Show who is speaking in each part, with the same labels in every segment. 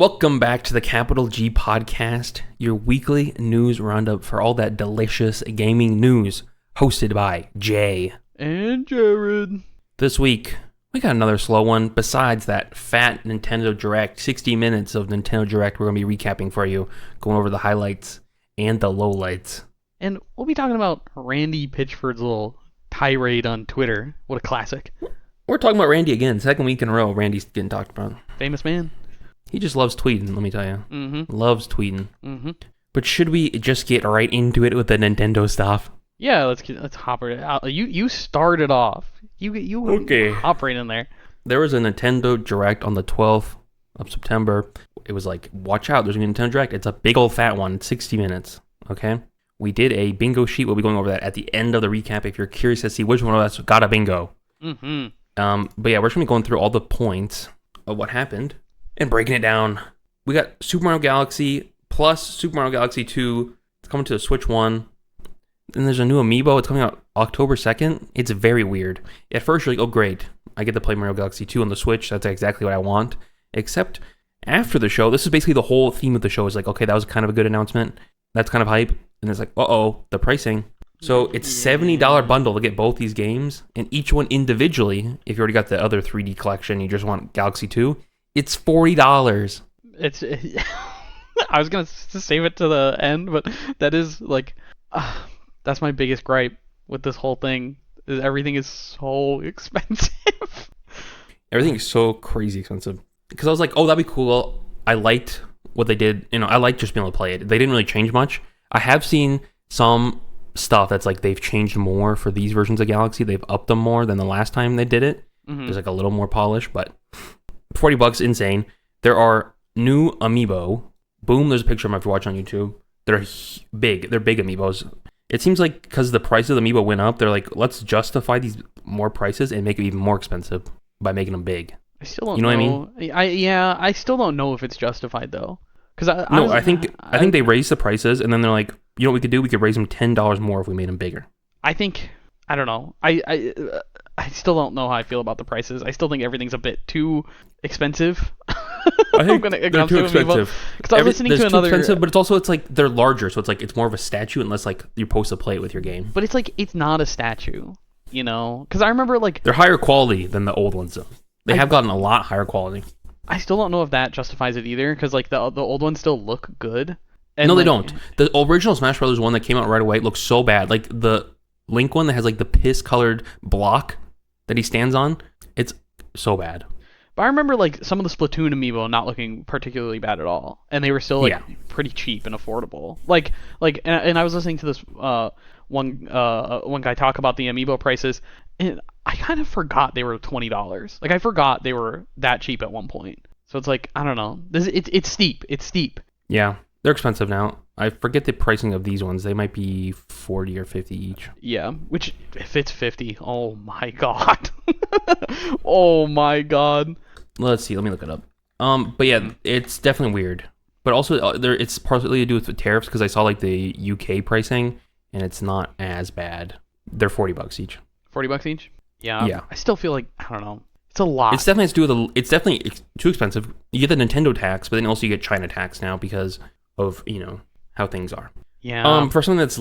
Speaker 1: Welcome back to the Capital G Podcast, your weekly news roundup for all that delicious gaming news, hosted by Jae
Speaker 2: and Jared.
Speaker 1: This week, we got another slow one. Besides that fat Nintendo Direct, 60 minutes of Nintendo Direct we're going to be recapping for you, going over the highlights and the lowlights.
Speaker 2: And we'll be talking about Randy Pitchford's little tirade on Twitter. What a classic.
Speaker 1: We're talking about Randy again. Second week in a row, Randy's getting talked about.
Speaker 2: Famous man.
Speaker 1: He just loves tweeting, let me tell you.
Speaker 2: Mm-hmm.
Speaker 1: Loves tweeting.
Speaker 2: Mm-hmm.
Speaker 1: But should we just get right into it with the Nintendo stuff?
Speaker 2: Yeah, let's hop right out. You started off. You
Speaker 1: Okay.
Speaker 2: Hop right in there.
Speaker 1: There was a Nintendo Direct on the 12th of September. It was like, watch out, there's going to be a Nintendo Direct. It's a big old fat one. It's 60 minutes. Okay? We did a bingo sheet. We'll be going over that at the end of the recap if you're curious to see which one of us got a bingo.
Speaker 2: Mm-hmm.
Speaker 1: But yeah, we're just going to be going through all the points of what happened and breaking it down. We got Super Mario Galaxy plus Super Mario Galaxy 2. It's coming to the Switch 1. Then there's a new amiibo. It's coming out October 2nd. It's very weird. At first, you're like, oh, great. I get to play Mario Galaxy 2 on the Switch. That's exactly what I want. Except after the show, this is basically the whole theme of the show. Is like, okay, that was kind of a good announcement. That's kind of hype. And it's like, uh-oh, the pricing. So it's $70 bundle to get both these games. And each one individually, if you already got the other 3D collection, you just want Galaxy 2, it's $40.
Speaker 2: It's. I was going to save it to the end, but that is like... that's my biggest gripe with this whole thing. Is everything is so expensive.
Speaker 1: Everything is so crazy expensive. Because I was like, oh, that'd be cool. I liked what they did. You know, I liked just being able to play it. They didn't really change much. I have seen some stuff that's like they've changed more for these versions of Galaxy. They've upped them more than the last time they did it.
Speaker 2: Mm-hmm.
Speaker 1: There's like a little more polish, but $40, insane. There are new amiibo. Boom, there's a picture of them if you watch on YouTube. They're big. They're big amiibos. It seems like because the price of the amiibo went up, they're like, let's justify these more prices and make it even more expensive by making them big.
Speaker 2: I still don't
Speaker 1: know. What I mean?
Speaker 2: I still don't know if it's justified though.
Speaker 1: I think they raised the prices and then they're like, you know what we could do? We could raise them $10 more if we made them bigger.
Speaker 2: I don't know. I still don't know how I feel about the prices. I still think everything's a bit too expensive.
Speaker 1: I think they're too expensive.
Speaker 2: Because I was listening to another...
Speaker 1: Too expensive, but it's also, it's like, they're larger, so it's like, it's more of a statue unless, like, you're supposed to play it with your game.
Speaker 2: But it's like, it's not a statue, you know? Because I remember, like...
Speaker 1: They're higher quality than the old ones, though. They have gotten a lot higher quality.
Speaker 2: I still don't know if that justifies it either, because, like, the old ones still look good. And
Speaker 1: no, they don't. The original Smash Brothers one that came out right away looks so bad. Like, the Link one that has, like, the piss-colored block that he stands on, it's so bad.
Speaker 2: But I remember like some of the Splatoon amiibo not looking particularly bad at all, and they were still like pretty cheap and affordable. And I was listening to this one guy talk about the amiibo prices, and I kind of forgot they were $20. Like I forgot they were that cheap at one point. So it's like I don't know. It's steep. It's steep.
Speaker 1: Yeah, they're expensive now. I forget the pricing of these ones. They might be 40 or 50 each.
Speaker 2: Yeah, which if it's 50, oh my god. Oh my god.
Speaker 1: Let's see. Let me look it up. But yeah, it's definitely weird. But also, it's partly to do with the tariffs because I saw like the UK pricing, and it's not as bad. They're $40 each.
Speaker 2: $40 each? Yeah.
Speaker 1: Yeah.
Speaker 2: I still feel like I don't know. It's a lot.
Speaker 1: It's definitely to do with it's definitely too expensive. You get the Nintendo tax, but then also you get China tax now because of how things are.
Speaker 2: Yeah.
Speaker 1: For something that's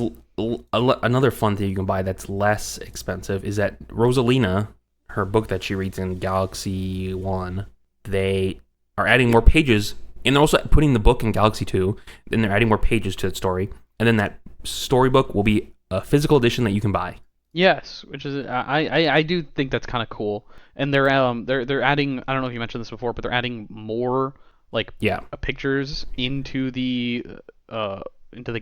Speaker 1: another fun thing you can buy that's less expensive is that Rosalina, her book that she reads in Galaxy 1, they are adding more pages, and they're also putting the book in Galaxy 2, and they're adding more pages to the story, and then that storybook will be a physical edition that you can buy.
Speaker 2: Yes, which is I do think that's kind of cool, and they're adding, I don't know if you mentioned this before, but they're adding more pictures into the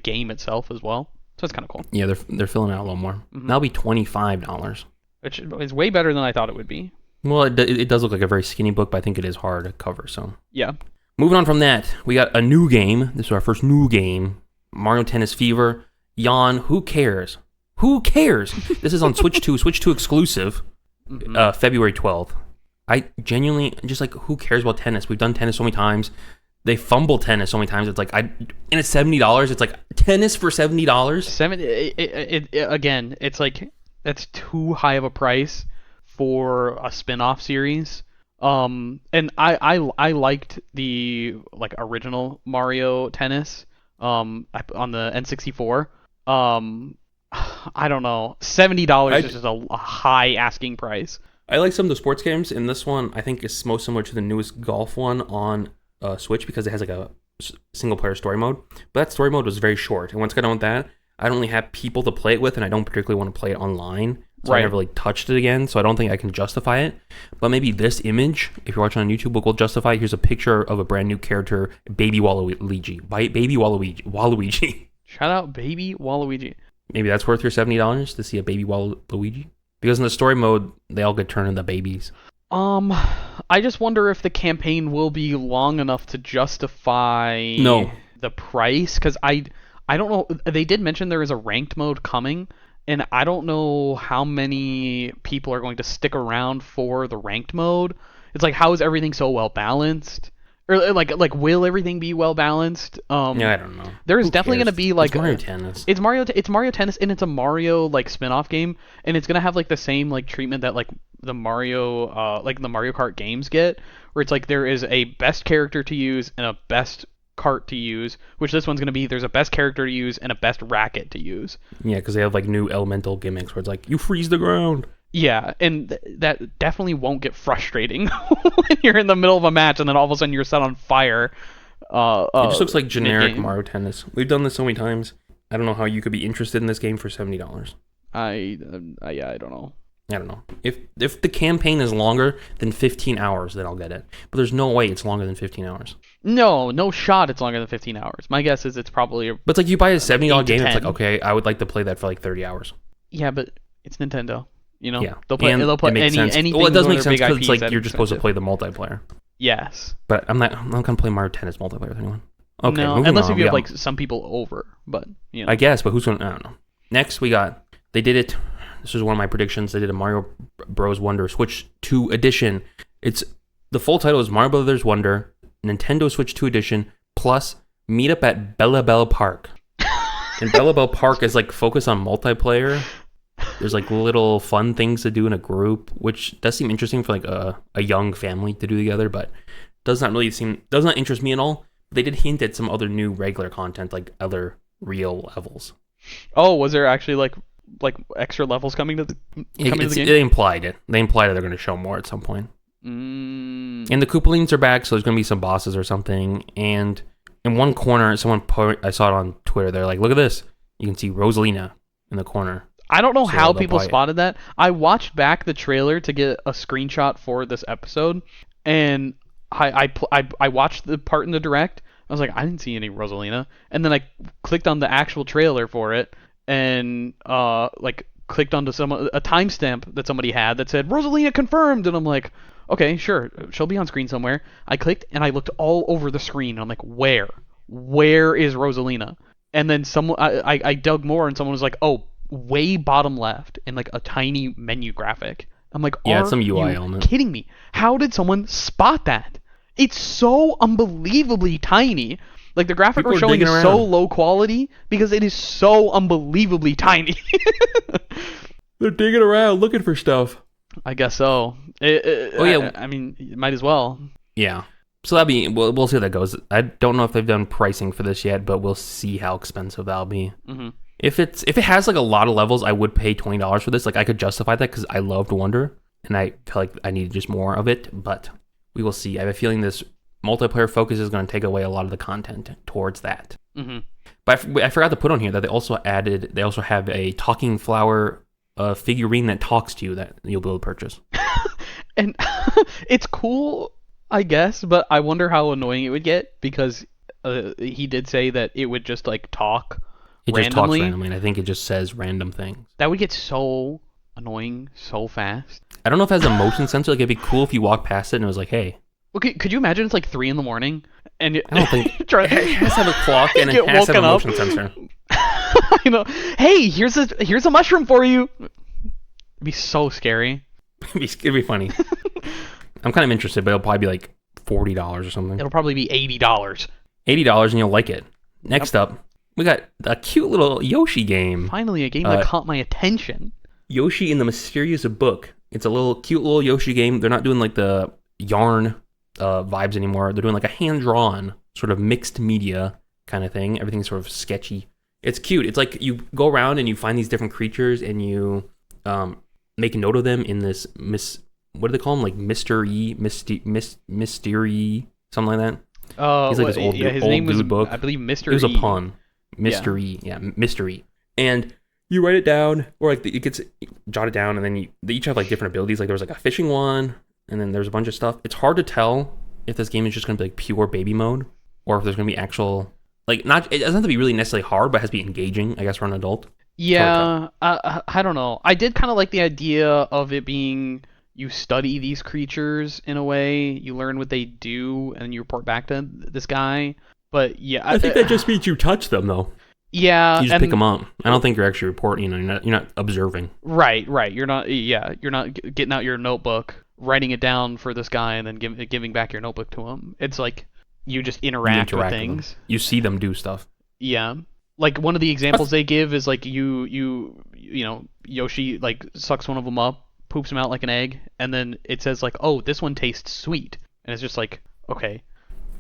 Speaker 2: game itself as well, so it's kind of cool.
Speaker 1: Yeah, they're filling out a little more.
Speaker 2: Mm-hmm.
Speaker 1: That'll be $25.
Speaker 2: Which is way better than I thought it would be.
Speaker 1: Well, it does look like a very skinny book, but I think it is hard to cover, so...
Speaker 2: Yeah.
Speaker 1: Moving on from that, we got a new game. This is our first new game. Mario Tennis Fever. Yawn, who cares? Who cares? This is on Switch 2 exclusive, February 12th. I genuinely, just like, who cares about tennis? We've done tennis so many times. They fumble tennis so many times. It's like, and it's $70. It's like, tennis for $70?
Speaker 2: Again, it's like... That's too high of a price for a spin-off series And I liked the like original Mario Tennis on the N64. I don't know. $70 is just a high asking price.
Speaker 1: I like some of the sports games, and this one I think is most similar to the newest golf one on Switch because it has like a single player story mode. But that story mode was very short, and once I got done with that, I don't really have people to play it with, and I don't particularly want to play it online. So I never really touched it again, so I don't think I can justify it. But maybe this image, if you're watching on YouTube, will justify it. Here's a picture of a brand new character, Baby Waluigi. Baby Waluigi.
Speaker 2: Shout out Baby Waluigi.
Speaker 1: Maybe that's worth your $70 to see a Baby Waluigi? Because in the story mode, they all get turned into babies.
Speaker 2: I just wonder if the campaign will be long enough to justify the price, because I don't know. They did mention there is a ranked mode coming, and I don't know how many people are going to stick around for the ranked mode. It's like, how is everything so well balanced? Or like will everything be well balanced?
Speaker 1: Yeah, I don't know.
Speaker 2: There is definitely going to be like
Speaker 1: it's Mario Tennis.
Speaker 2: It's Mario Tennis, and it's a Mario like spin-off game, and it's going to have like the same like treatment that like the Mario Kart games get, where it's like there is a best character to use and a best cart to use, which this one's going to be there's a best character to use and a best racket to use.
Speaker 1: Yeah, because they have like new elemental gimmicks where it's like you freeze the ground.
Speaker 2: Yeah, and that definitely won't get frustrating when you're in the middle of a match and then all of a sudden you're set on fire.
Speaker 1: It just looks like generic mid-game. Mario Tennis. We've done this so many times. I don't know how you could be interested in this game for $70.
Speaker 2: I don't know.
Speaker 1: I don't know. If the campaign is longer than 15 hours, then I'll get it. But there's no way it's longer than 15 hours.
Speaker 2: No shot it's longer than 15 hours. My guess is it's probably...
Speaker 1: But it's like you buy a $70 game, it's like, okay, I would like to play that for like 30 hours.
Speaker 2: Yeah, but it's Nintendo. You know,
Speaker 1: yeah.
Speaker 2: they'll put anything.
Speaker 1: Well, it does make sense because it's like you're just supposed to play the multiplayer.
Speaker 2: Yes.
Speaker 1: But I'm not gonna play Mario Tennis multiplayer with anyone. Okay,
Speaker 2: no, unless if you have like some people over, but you know.
Speaker 1: I guess, but who's gonna? I don't know. Next, they did it. This was one of my predictions. They did a Mario Bros. Wonder Switch 2 edition. It's the full title is Mario Brothers Wonder Nintendo Switch 2 edition plus meet up at Bella Bella Park. And Bella Bella Park is like focused on multiplayer. There's like little fun things to do in a group, which does seem interesting for like a young family to do together, but does not interest me at all. They did hint at some other new regular content, like other real levels.
Speaker 2: Oh, was there actually like extra levels coming to the game?
Speaker 1: They implied it. They implied that they're going to show more at some point. And the Koopalings are back, so there's going to be some bosses or something. And in one corner, I saw it on Twitter. They're like, "Look at this! You can see Rosalina in the corner."
Speaker 2: I don't know how people spotted that. I watched back the trailer to get a screenshot for this episode, and I watched the part in the direct. I was like, I didn't see any Rosalina, and then I clicked on the actual trailer for it, and clicked onto a timestamp that somebody had that said Rosalina confirmed, and I'm like, okay, sure, she'll be on screen somewhere. I clicked and I looked all over the screen, and I'm like, where is Rosalina? And then I dug more, and someone was like, oh, way bottom left in like a tiny menu graphic. I'm like,
Speaker 1: yeah, it's some UI element.
Speaker 2: Kidding me? How did someone spot that? It's so unbelievably tiny. Like the graphic we're showing is so low quality because it is so unbelievably tiny.
Speaker 1: They're digging around looking for stuff.
Speaker 2: I guess so. I mean, you might as well.
Speaker 1: Yeah. So we'll see how that goes. I don't know if they've done pricing for this yet, but we'll see how expensive that'll be. Mm-hmm. If it has like a lot of levels, I would pay $20 for this. Like I could justify that because I loved Wonder, and I feel like I needed just more of it. But we will see. I have a feeling this multiplayer focus is going to take away a lot of the content towards that. Mm-hmm. But I forgot to put on here that they also have a talking flower figurine that talks to you that you'll be able to purchase.
Speaker 2: And it's cool, I guess, but I wonder how annoying it would get because he did say that it would just like talk.
Speaker 1: It just talks randomly, and I think it just says random things.
Speaker 2: That would get so annoying so fast.
Speaker 1: I don't know if it has a motion sensor. Like, it'd be cool if you walk past it and it was like, hey.
Speaker 2: Okay, could you imagine it's like 3 a.m. and
Speaker 1: I don't think it has to have a clock and it has to have a motion sensor.
Speaker 2: You know, hey, here's a mushroom for you. It'd be so scary.
Speaker 1: It'd be funny. I'm kind of interested, but it'll probably be like $40 or something.
Speaker 2: It'll probably be $80.
Speaker 1: $80 and you'll like it. Next up, we got a cute little Yoshi game.
Speaker 2: Finally, a game that caught my attention.
Speaker 1: Yoshi in the Mysterious Book. It's a cute little Yoshi game. They're not doing like the yarn vibes anymore. They're doing like a hand-drawn sort of mixed media kind of thing. Everything's sort of sketchy. It's cute. It's like you go around and you find these different creatures and you make a note of them in this what do they call them? Like mystery, something like that. He's like this old,
Speaker 2: his
Speaker 1: old
Speaker 2: name was,
Speaker 1: dude book.
Speaker 2: I believe, Mr.
Speaker 1: It was
Speaker 2: E.
Speaker 1: a pun. Mystery, yeah, mystery. And you write it down, or like it gets jotted down, and then they each have like different abilities. Like there was like a fishing one, and then there's a bunch of stuff. It's hard to tell if this game is just going to be like pure baby mode, or if there's going to be actual, like, not, it doesn't have to be really necessarily hard, but it has to be engaging, I guess, for an adult.
Speaker 2: Yeah, I don't know. I did kind of like the idea of it being you study these creatures in a way, you learn what they do, and you report back to this guy. But yeah,
Speaker 1: I think that just means you touch them, though.
Speaker 2: Yeah,
Speaker 1: you just pick them up. I don't think you're actually reporting. You're not observing.
Speaker 2: Right. You're not. Yeah, you're not getting out your notebook, writing it down for this guy, and then giving back your notebook to him. It's like you just interact with things.
Speaker 1: You see them do stuff.
Speaker 2: Yeah. Like one of the examples they give is like you know, Yoshi like sucks one of them up, poops him out like an egg, and then it says like, oh, this one tastes sweet, and it's just like, okay,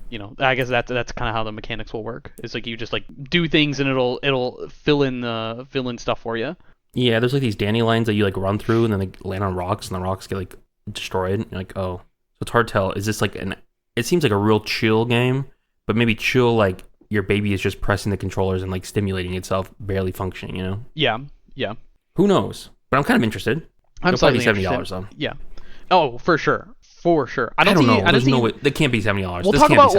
Speaker 2: you know, I guess that's kind of how the mechanics will work. It's like you just like do things and it'll fill in stuff for you.
Speaker 1: Yeah, there's like these dandelions that you like run through and then they land on rocks and the rocks get like destroyed. You're like, oh, so it's hard to tell. Is this like it seems like a real chill game, but maybe chill like your baby is just pressing the controllers and like stimulating itself, barely functioning, you know?
Speaker 2: Yeah.
Speaker 1: Who knows? But I'm kind of interested.
Speaker 2: I'm
Speaker 1: slightly $70 though.
Speaker 2: Yeah. Oh, for sure. I don't
Speaker 1: know. There's no way. They can't be $70.
Speaker 2: We'll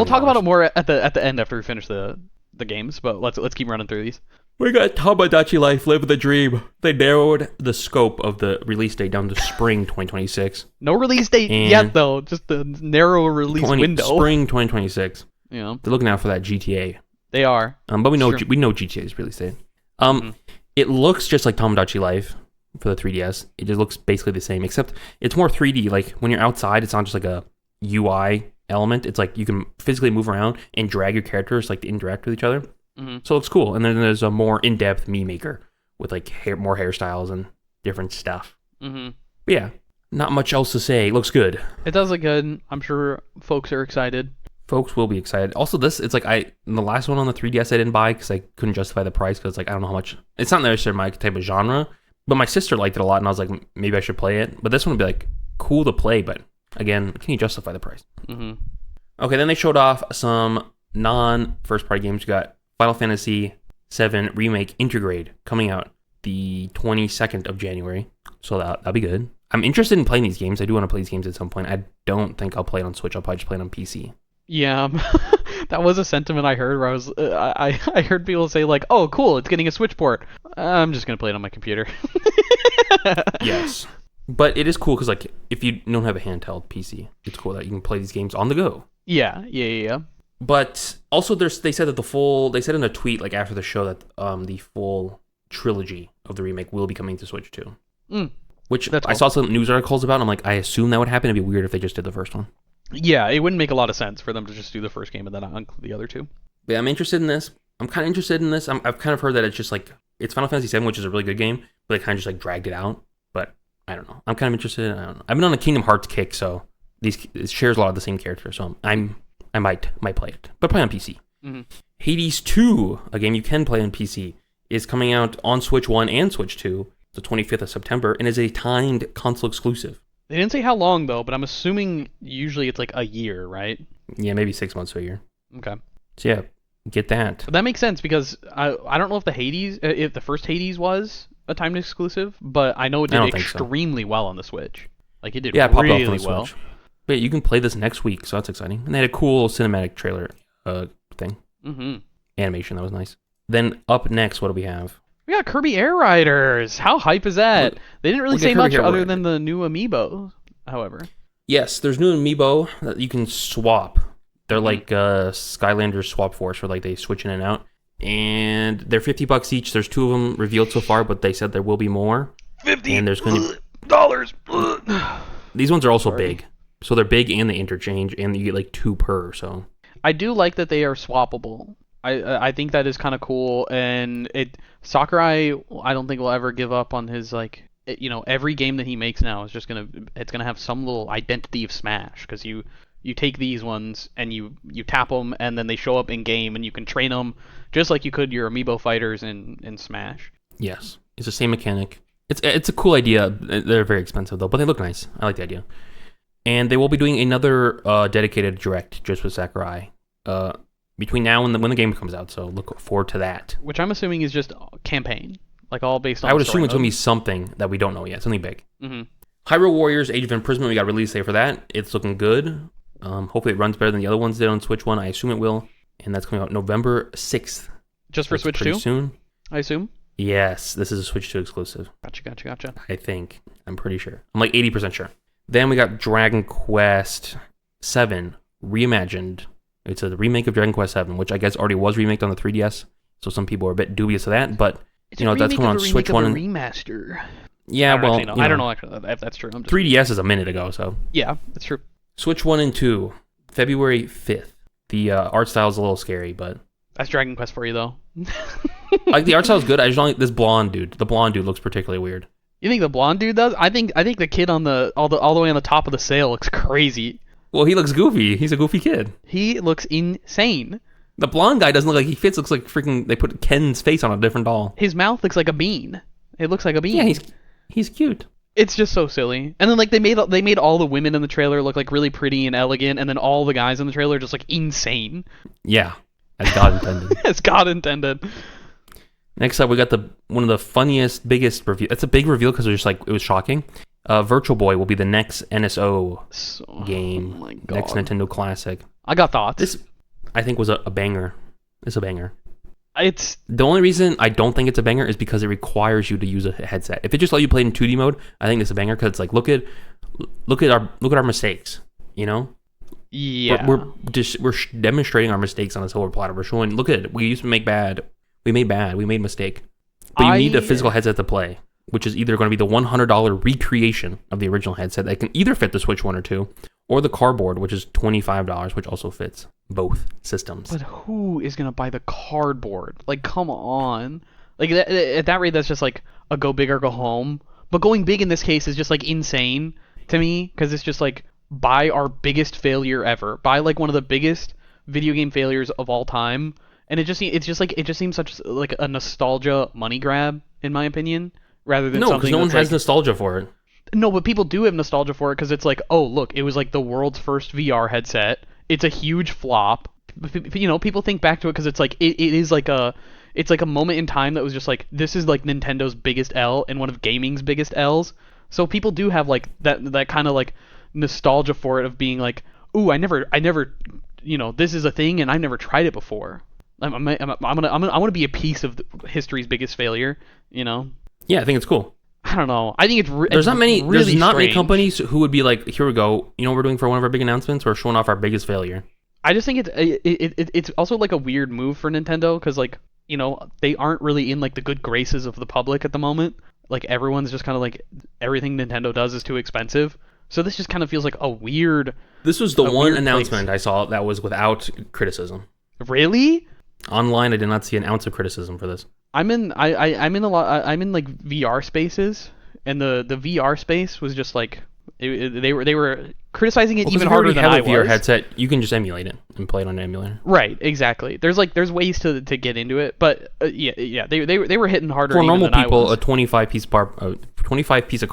Speaker 2: talk about it more at the end after we finish the games. But let's keep running through these.
Speaker 1: We got Tamagotchi Life, Live the Dream. They narrowed the scope of the release date down to spring 2026.
Speaker 2: No release date yet, though. Just the narrow release window.
Speaker 1: Spring 2026.
Speaker 2: Yeah.
Speaker 1: They're looking out for that GTA.
Speaker 2: They are.
Speaker 1: But we know GTA's release date. It looks just like Tamagotchi Life for the 3DS. It just looks basically the same, except it's more 3D. Like when you're outside, it's not just like a UI element. It's like you can physically move around and drag your characters like to interact with each other. Mm-hmm. So it looks cool. And then there's a more in-depth Mii Maker with like more hairstyles and different stuff.
Speaker 2: Mm-hmm.
Speaker 1: But yeah, not much else to say. It looks good.
Speaker 2: It does look good. I'm sure folks are excited.
Speaker 1: Folks will be excited. Also, it's like the last one on the 3DS I didn't buy because I couldn't justify the price because like I don't know how much. It's not necessarily my type of genre, but my sister liked it a lot and I was like, maybe I should play it. But this one would be like cool to play, but again, can you justify the price?
Speaker 2: Mm-hmm.
Speaker 1: Okay, then they showed off some non-first party games. You got Final Fantasy VII Remake Intergrade coming out the 22nd of January, so that'll be good. I'm interested in playing these games. I do want to play these games at some point. I don't think I'll play it on Switch. I'll probably just play it on PC.
Speaker 2: Yeah, that was a sentiment I heard where I heard people say like, "Oh, cool, it's getting a Switch port. I'm just gonna play it on my computer."
Speaker 1: Yes, but it is cool because like if you don't have a handheld PC, it's cool that you can play these games on the go.
Speaker 2: Yeah.
Speaker 1: But also, they said that they said in a tweet like after the show that the full trilogy of the remake will be coming to Switch too. Which I saw some news articles about. And I'm like, I assume that would happen. It'd be weird if they just did the first one.
Speaker 2: Yeah, it wouldn't make a lot of sense for them to just do the first game and then not include the other two.
Speaker 1: But yeah, I'm interested in this. I'm kind of interested in this. I've kind of heard that it's just like, it's Final Fantasy VII, which is a really good game, but they kind of just like dragged it out. But I don't know. I'm kind of interested. I don't know. I've been on a Kingdom Hearts kick, so it shares a lot of the same characters. So I might play it, but play on PC.
Speaker 2: Mm-hmm.
Speaker 1: Hades 2, a game you can play on PC, is coming out on Switch 1 and Switch 2 the 25th of September and is a timed console exclusive.
Speaker 2: They didn't say how long, though, but I'm assuming usually it's like a year, right?
Speaker 1: Yeah, maybe 6 months to a year.
Speaker 2: Okay.
Speaker 1: So yeah, get that.
Speaker 2: But that makes sense because I don't know if the first Hades was a timed exclusive, but I know it did extremely well on the Switch. Like it did really well.
Speaker 1: Switch. But you can play this next week, so that's exciting. And they had a cool cinematic trailer thing.
Speaker 2: Mm-hmm.
Speaker 1: Animation, that was nice. Then up next, what do we have?
Speaker 2: We got Kirby Air Riders. How hype is that? They didn't really say much other than the new amiibo, however.
Speaker 1: Yes, there's new amiibo that you can swap. They're like Skylanders Swap Force, where like they switch in and out. And they're $50 each. There's 2 of them revealed so far, but they said there will be more.
Speaker 2: $50.
Speaker 1: And there's going to
Speaker 2: dollars.
Speaker 1: These ones are also big. So they're big and they interchange, and you get like 2 per. So
Speaker 2: I do like that they are swappable. I think that is kind of cool, and Sakurai I don't think will ever give up on his like every game that he makes now is just it's gonna have some little identity of Smash, because you take these ones and you tap them and then they show up in game and you can train them just like you could your amiibo fighters in Smash.
Speaker 1: Yes, it's the same mechanic. It's a cool idea. They're very expensive though, but they look nice. I like the idea. And they will be doing another dedicated direct just with Sakurai between now and when the game comes out. So look forward to that.
Speaker 2: Which I'm assuming is just campaign, like all based on.
Speaker 1: I would assume it's gonna be something that we don't know yet. Something big.
Speaker 2: Mm-hmm.
Speaker 1: Hyrule Warriors: Age of Imprisonment. We got a release date for that. It's looking good. Hopefully it runs better than the other ones did on Switch 1. I assume it will. And that's coming out November 6th.
Speaker 2: Just for Switch 2?
Speaker 1: Soon.
Speaker 2: I assume?
Speaker 1: Yes, this is a Switch 2 exclusive.
Speaker 2: Gotcha.
Speaker 1: I think. I'm pretty sure. I'm like 80% sure. Then we got Dragon Quest 7 Reimagined. It's a remake of Dragon Quest 7, which I guess already was remade on the 3DS. So some people are a bit dubious of that. But, that's coming on Switch 1.
Speaker 2: Remaster.
Speaker 1: Yeah,
Speaker 2: I don't know actually if that's true.
Speaker 1: 3DS is a minute ago, so.
Speaker 2: Yeah, that's true.
Speaker 1: Switch 1 and 2, February 5th. The art style is a little scary, but...
Speaker 2: That's Dragon Quest for you, though.
Speaker 1: Like, the art style is good. I just don't like this blonde dude. The blonde dude looks particularly weird.
Speaker 2: You think the blonde dude does? I think the kid on all the way on the top of the sail looks crazy.
Speaker 1: Well, he looks goofy. He's a goofy kid.
Speaker 2: He looks insane.
Speaker 1: The blonde guy doesn't look like he fits. Looks like freaking... They put Ken's face on a different doll.
Speaker 2: His mouth looks like a bean. It looks like a bean.
Speaker 1: Yeah, he's cute.
Speaker 2: It's just so silly. And then like they made all the women in the trailer look like really pretty and elegant, and then all the guys in the trailer just like insane.
Speaker 1: Yeah, as God intended.
Speaker 2: As God intended.
Speaker 1: Next up, we got one of the funniest, biggest reveal. It's a big reveal because it was shocking. Virtual Boy will be the next NSO game.
Speaker 2: Oh my God.
Speaker 1: Next Nintendo Classic.
Speaker 2: I got thoughts.
Speaker 1: This, I think, was a banger. It's a banger.
Speaker 2: It's
Speaker 1: the only reason I don't think it's a banger is because it requires you to use a headset. If it just let you play in 2D mode, I think it's a banger because it's like look at our mistakes.
Speaker 2: Yeah.
Speaker 1: We're demonstrating our mistakes on the silver platter. We're showing, look at it. We used to make bad. We made mistake. But you need a physical headset to play, which is either going to be the $100 recreation of the original headset that can either fit the Switch 1 or 2, or the cardboard, which is $25, which also fits both systems.
Speaker 2: But who is going to buy the cardboard? Like, come on. Like, at that rate, that's just like a go big or go home. But going big in this case is just like insane to me, because it's just like, buy our biggest failure ever. Buy like one of the biggest video game failures of all time. And it just seems such like a nostalgia money grab, in my opinion, rather than
Speaker 1: something. No, because no one has nostalgia for it.
Speaker 2: No, but people do have nostalgia for it because it's like, oh, look, it was like the world's first VR headset. It's a huge flop. People think back to it because it's like it's like a moment in time that was just like, this is like Nintendo's biggest L and one of gaming's biggest L's. So people do have like that kind of like nostalgia for it of being like, ooh, I never, this is a thing and I never tried it before. I want to be a piece of history's biggest failure.
Speaker 1: Yeah, I think it's cool.
Speaker 2: I don't know. I think
Speaker 1: there's not many companies who would be like, here we go. What we're doing for one of our big announcements? We're showing off our biggest failure.
Speaker 2: I just think it's also like a weird move for Nintendo because like they aren't really in like the good graces of the public at the moment. Like everyone's just kind of like everything Nintendo does is too expensive. So this just kind of feels like a weird.
Speaker 1: This was the one announcement I saw that was without criticism.
Speaker 2: Really?
Speaker 1: Online, I did not see an ounce of criticism for this.
Speaker 2: I'm in like VR spaces, and the VR space was just like they were criticizing it even harder than I was.
Speaker 1: If you have a VR headset, you can just emulate it and play it on an emulator.
Speaker 2: Right, exactly. There's ways to get into it, but they were hitting harder.
Speaker 1: For normal
Speaker 2: even
Speaker 1: people,
Speaker 2: than I was.
Speaker 1: a $25 piece of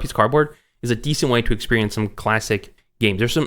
Speaker 1: cardboard is a decent way to experience some classic games. There's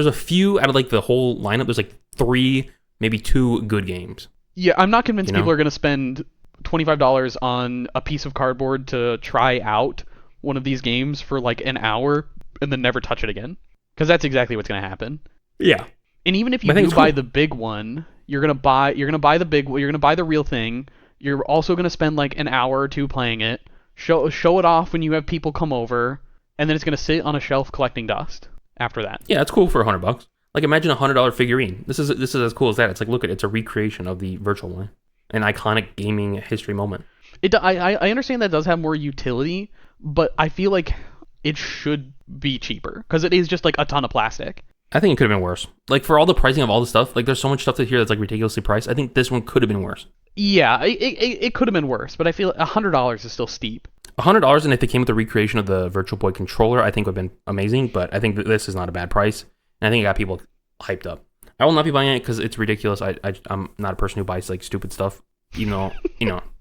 Speaker 1: a few out of like the whole lineup. There's like 3, maybe 2 good games.
Speaker 2: Yeah, I'm not convinced people are going to spend $25 on a piece of cardboard to try out one of these games for like an hour and then never touch it again. Because that's exactly what's going to happen.
Speaker 1: Yeah.
Speaker 2: And even if you do buy the big one, you're going to buy the real thing. You're also going to spend like an hour or 2 playing it. Show it off when you have people come over, and then it's going to sit on a shelf collecting dust after that.
Speaker 1: Yeah, that's cool for $100. Like, imagine a $100 figurine. This is as cool as that. It's like, look, it's a recreation of the Virtual Boy, an iconic gaming history moment.
Speaker 2: I understand that does have more utility, but I feel like it should be cheaper because it is just like a ton of plastic.
Speaker 1: I think it could have been worse. Like, for all the pricing of all the stuff, like, there's so much stuff here that's, like, ridiculously priced. I think this one could have been worse.
Speaker 2: Yeah, it could have been worse, but I feel $100 is still steep.
Speaker 1: $100, and if they came with the recreation of the Virtual Boy controller, I think would have been amazing, but I think that this is not a bad price, and I think it got people hyped up. I will not be buying it because it's ridiculous. I'm not a person who buys, like, stupid stuff. Even though,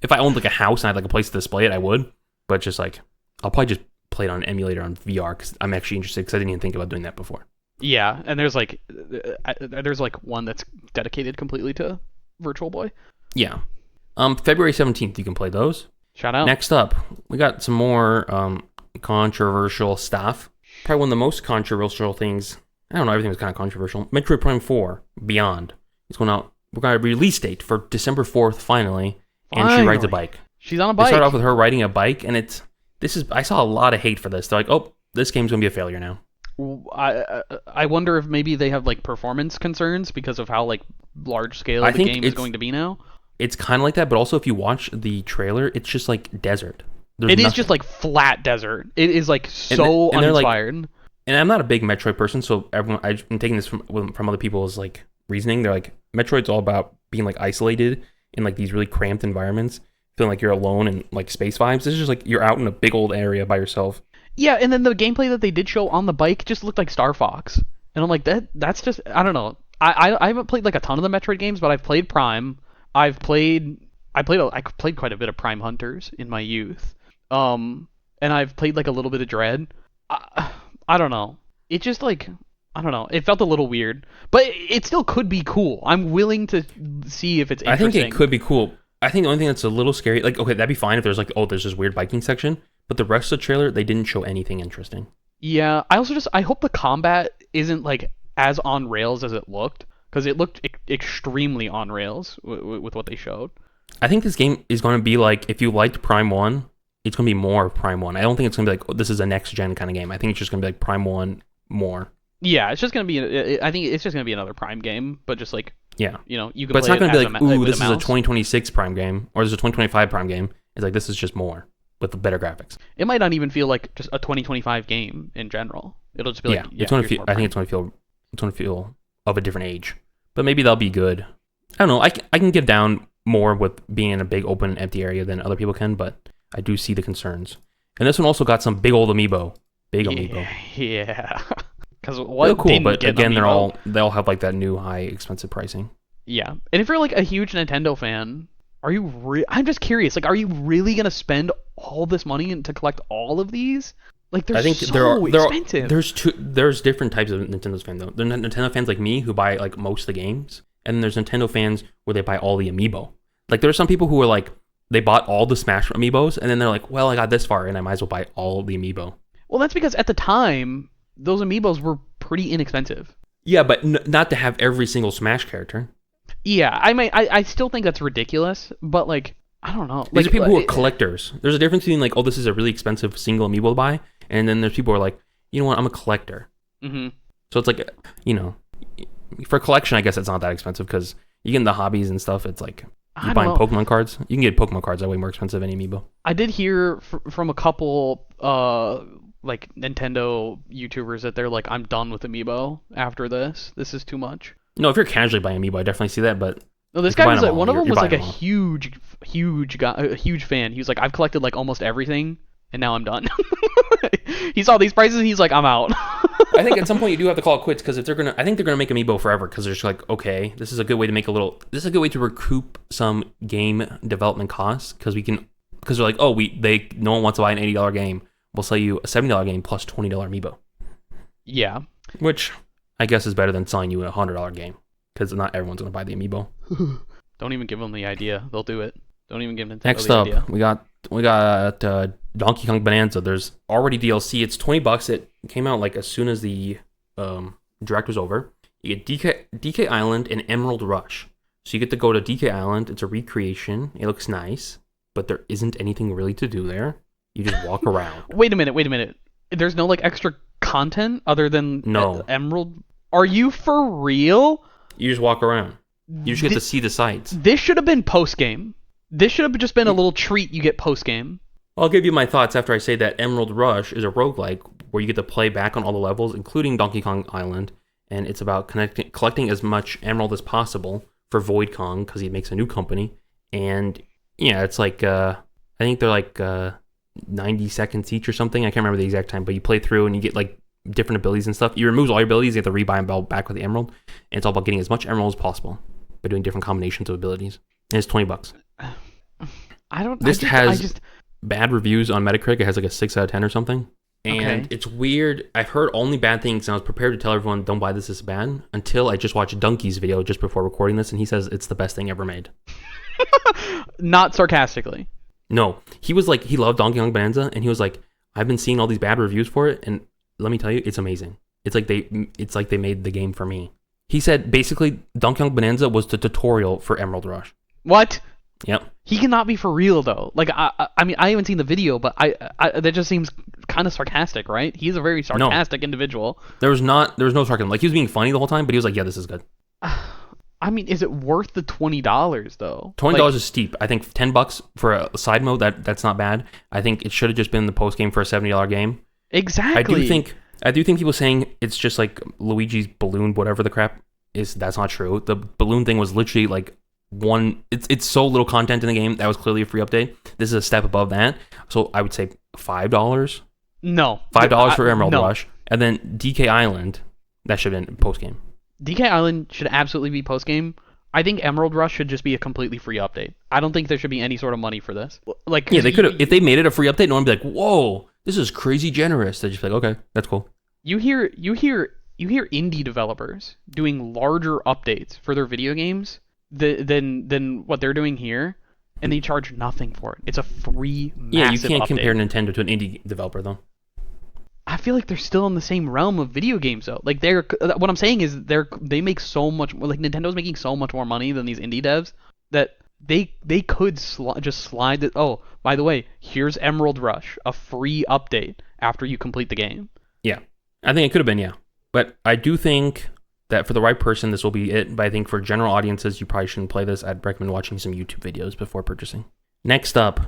Speaker 1: if I owned, like, a house and I had, like, a place to display it, I would. But just, like, I'll probably just play it on an emulator on VR because I'm actually interested because I didn't even think about doing that before.
Speaker 2: Yeah, and there's one that's dedicated completely to Virtual Boy.
Speaker 1: Yeah. February 17th, you can play those.
Speaker 2: Shout out.
Speaker 1: Next up, we got some more controversial stuff. Probably one of the most controversial things. I don't know, everything was kind of controversial. Metroid Prime 4 Beyond. It's going out. We got a release date for December 4th, finally. And she rides a bike.
Speaker 2: She's on a bike.
Speaker 1: They start off with her riding a bike, and I saw a lot of hate for this. They're like, oh, this game's going to be a failure now.
Speaker 2: I wonder if maybe they have like performance concerns because of how like large scale the game is going to be now.
Speaker 1: It's kind of like that, but also if you watch the trailer, it's just like desert.
Speaker 2: It is just like flat desert. It is like so uninspired.
Speaker 1: And I'm not a big Metroid person, so I've been taking this from other people's like reasoning. They're like, Metroid's all about being like isolated in like these really cramped environments, feeling like you're alone and like space vibes. This is just like you're out in a big old area by yourself.
Speaker 2: Yeah, and then the gameplay that they did show on the bike just looked like Star Fox, and I'm like, that's just, I don't know. I haven't played like a ton of the Metroid games, but I've played Prime. I played quite a bit of Prime Hunters in my youth, and I've played like a little bit of Dread. I don't know. It just like, I don't know. It felt a little weird, but it still could be cool. I'm willing to see if it's interesting.
Speaker 1: I think it could be cool. I think the only thing that's a little scary, like, okay, that'd be fine if there's like, oh, there's this weird biking section. But the rest of the trailer, they didn't show anything interesting.
Speaker 2: Yeah, I hope the combat isn't like as on rails as it looked, because it looked extremely on rails with what they showed.
Speaker 1: I think this game is going to be like, if you liked Prime 1, it's going to be more of Prime 1. I don't think it's going to be like, oh, this is a next-gen kind of game. I think it's just going to be like Prime 1 more.
Speaker 2: Yeah, it's just going to be, I think it's just going to be another Prime game, but just like, you can
Speaker 1: but
Speaker 2: play
Speaker 1: it's not going to be like, ooh, this is a
Speaker 2: mouse.
Speaker 1: 2026 Prime game, or this is a 2025 Prime game. It's like, this is just more. With the better graphics.
Speaker 2: It might not even feel like just a 2025 game in general. It'll just be like,
Speaker 1: it's going to feel. I think it's going to feel of a different age. But maybe that'll be good. I don't know. I can get down more with being in a big open empty area than other people can, but I do see the concerns. And this one also got some big old amiibo. Amiibo.
Speaker 2: Yeah. Because
Speaker 1: they're cool, but again, they all have like that new high expensive pricing.
Speaker 2: Yeah, and if you're like a huge Nintendo fan. I'm just curious. Like, are you really gonna spend all this money to collect all of these? Like, they're so expensive.
Speaker 1: There's different types of Nintendo fans though. There's Nintendo fans like me who buy like most of the games, and then there's Nintendo fans where they buy all the amiibo. Like, there are some people who are like, they bought all the Smash amiibos, and then they're like, well, I got this far, and I might as well buy all the amiibo.
Speaker 2: Well, that's because at the time those amiibos were pretty inexpensive.
Speaker 1: Yeah, but not to have every single Smash character.
Speaker 2: Yeah, I still think that's ridiculous, but like, I don't know.
Speaker 1: These are people who are collectors. There's a difference between like, oh, this is a really expensive single amiibo to buy, and then there's people who are like, you know what, I'm a collector.
Speaker 2: Mm-hmm.
Speaker 1: So it's like, for collection, I guess it's not that expensive because you get into hobbies and stuff. It's like you buying Pokemon cards. You can get Pokemon cards that way more expensive than any amiibo.
Speaker 2: I did hear from a couple like Nintendo YouTubers that they're like, I'm done with amiibo after this. This is too much.
Speaker 1: No, if you're casually buying amiibo, I definitely see that, but...
Speaker 2: No, this guy was like, one of them was like a huge fan. He was like, I've collected like almost everything, and now I'm done. He saw these prices, and he's like, I'm out.
Speaker 1: I think at some point you do have to call it quits, because I think they're gonna make amiibo forever, because they're just like, okay, this is a good way to recoup some game development costs, because they're like, oh, no one wants to buy an $80 game. We'll sell you a $70 game plus $20 amiibo.
Speaker 2: Yeah.
Speaker 1: Which... I guess is better than selling you a $100 game, because not everyone's going to buy the amiibo.
Speaker 2: Don't even give them the idea. They'll do it. Don't even give Nintendo
Speaker 1: Next
Speaker 2: the
Speaker 1: up,
Speaker 2: idea.
Speaker 1: we got Donkey Kong Bonanza. There's already DLC. It's $20. It came out like as soon as the direct was over. You get DK Island and Emerald Rush. So you get to go to DK Island. It's a recreation. It looks nice, but there isn't anything really to do there. You just walk around.
Speaker 2: Wait a minute. There's no like extra content other than Emerald. Are you for real?
Speaker 1: You just walk around. You just get to see the sights.
Speaker 2: This should have been post game. This should have just been a little treat you get post game.
Speaker 1: I'll give you my thoughts after I say that Emerald Rush is a roguelike where you get to play back on all the levels, including Donkey Kong Island, and it's about collecting as much emerald as possible for Void Kong because he makes a new company. And yeah, it's like I think they're like 90 seconds each or something. I can't remember the exact time, but you play through and you get like different abilities and stuff. You remove all your abilities, you have to rebuy them back with the emerald, and it's all about getting as much emerald as possible by doing different combinations of abilities. And it's $20. This has bad reviews on Metacritic. It has like a 6 out of 10 or something. And it's weird. I've heard only bad things, and I was prepared to tell everyone, don't buy this, it's bad, until I just watched Donkey's video just before recording this, and he says it's the best thing ever made.
Speaker 2: Not sarcastically.
Speaker 1: No. He was like, he loved Donkey Kong Bonanza, and he was like, I've been seeing all these bad reviews for it, and let me tell you, it's amazing. It's like they made the game for me. He said, basically, Donkey Kong Bonanza was the tutorial for Emerald Rush.
Speaker 2: What?
Speaker 1: Yep.
Speaker 2: He cannot be for real though. Like I mean, I haven't seen the video, but I that just seems kind of sarcastic, right? He's a very sarcastic individual.
Speaker 1: There was no sarcasm. Like he was being funny the whole time, but he was like, "Yeah, this is good."
Speaker 2: I mean, is it worth the $20 though?
Speaker 1: $20 is steep. I think $10 for a side mode that's not bad. I think it should have just been the post game for a $70 game.
Speaker 2: Exactly.
Speaker 1: I do think people saying it's just like Luigi's balloon, whatever the crap is. That's not true. The balloon thing was literally like it's so little content in the game that was clearly a free update. This is a step above that, so I would say $5.
Speaker 2: No,
Speaker 1: $5 for Emerald Rush, and then DK Island, that should have been post game.
Speaker 2: DK Island should absolutely be post game. I think Emerald Rush should just be a completely free update. I don't think there should be any sort of money for this. Like,
Speaker 1: yeah, they could have, if they made it a free update, no one would be like, whoa, this is crazy generous. They'd just be like, okay, that's cool.
Speaker 2: You hear indie developers doing larger updates for their video games than what they're doing here, and they charge nothing for it. It's a free massive
Speaker 1: you can't
Speaker 2: update.
Speaker 1: compare Nintendo to an indie developer though.
Speaker 2: I feel like they're still in the same realm of video games though. Like what I'm saying is they make so much, like Nintendo's making so much more money than these indie devs that they could just slide it. Oh, by the way, here's Emerald Rush, a free update after you complete the game.
Speaker 1: Yeah, I think it could have been, yeah, but I do think that for the right person, this will be it. But I think for general audiences, you probably shouldn't play this. I'd recommend watching some YouTube videos before purchasing. Next up,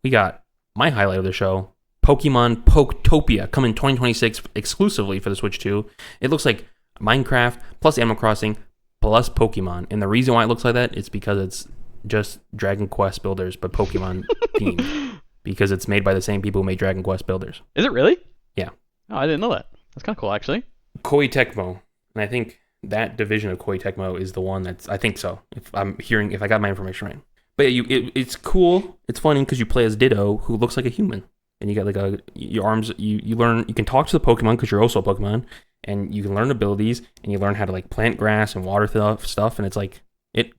Speaker 1: we got my highlight of the show, Pokemon Poketopia, coming 2026 exclusively for the Switch 2. It looks like Minecraft plus Animal Crossing plus Pokemon. And the reason why it looks like that is because it's just Dragon Quest Builders, but Pokemon themed. Because it's made by the same people who made Dragon Quest Builders.
Speaker 2: Is it really?
Speaker 1: Yeah.
Speaker 2: Oh, I didn't know that. That's kind of cool, actually.
Speaker 1: Koei Tecmo. And I think that division of Koei Tecmo is the one that's, I think so, if I got my information right. But yeah, it's cool. It's funny because you play as Ditto, who looks like a human. And you got like your arms, you learn, you can talk to the Pokemon because you're also a Pokemon. And you can learn abilities, and you learn how to like plant grass and water stuff. And it's like, it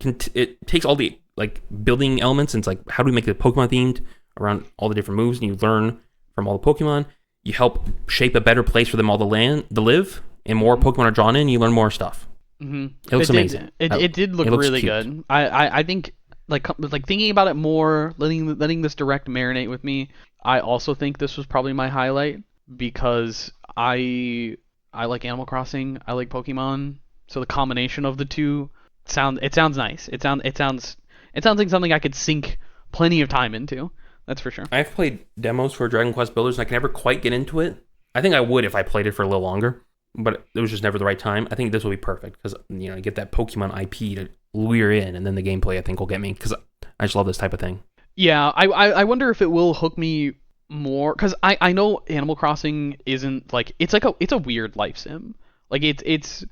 Speaker 1: takes all the like building elements, and it's like, how do we make it Pokemon themed around all the different moves? And you learn from all the Pokemon. You help shape a better place for them all to live. And more Pokemon are drawn in, you learn more stuff.
Speaker 2: Mm-hmm.
Speaker 1: It looks amazing.
Speaker 2: It did look really good. I think like thinking about it more, letting this direct marinate with me. I also think this was probably my highlight because I like Animal Crossing. I like Pokemon. So the combination of the two sounds nice. It sounds like something I could sink plenty of time into. That's for sure.
Speaker 1: I've played demos for Dragon Quest Builders, and I can never quite get into it. I think I would if I played it for a little longer. But it was just never the right time. I think this will be perfect because, you know, you get that Pokemon IP to lure in, and then the gameplay, I think, will get me because I just love this type of thing.
Speaker 2: Yeah, I wonder if it will hook me more because I know Animal Crossing isn't like it's a weird life sim. Like it's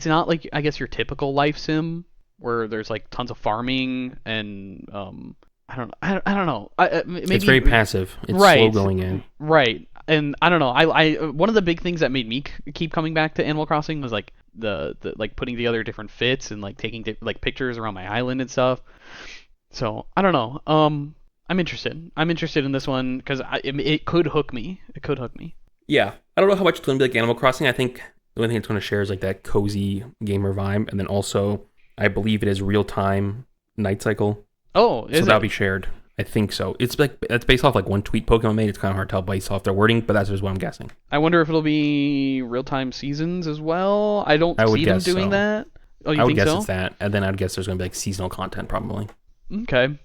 Speaker 2: not like I guess your typical life sim where there's like tons of farming and I don't know. Maybe,
Speaker 1: it's very passive. It's
Speaker 2: right,
Speaker 1: slow going in.
Speaker 2: Right. And I don't know. I one of the big things that made me keep coming back to Animal Crossing was like the like putting together different fits and like taking like pictures around my island and stuff. So I don't know. I'm interested. I'm interested in this one because it could hook me. It could hook me.
Speaker 1: Yeah, I don't know how much it's going to be like Animal Crossing. I think the only thing it's going to share is like that cozy gamer vibe, and then also I believe it is real time night cycle.
Speaker 2: Oh, is
Speaker 1: so
Speaker 2: it?
Speaker 1: That'll be shared. I think so. It's like that's based off like one tweet Pokemon made. It's kind of hard to tell based off their wording, but that's just what I'm guessing.
Speaker 2: I wonder if it'll be real-time seasons as well. I don't see them doing that. Oh,
Speaker 1: I would guess it's that, and then I'd guess there's going to be like seasonal content probably.
Speaker 2: Okay.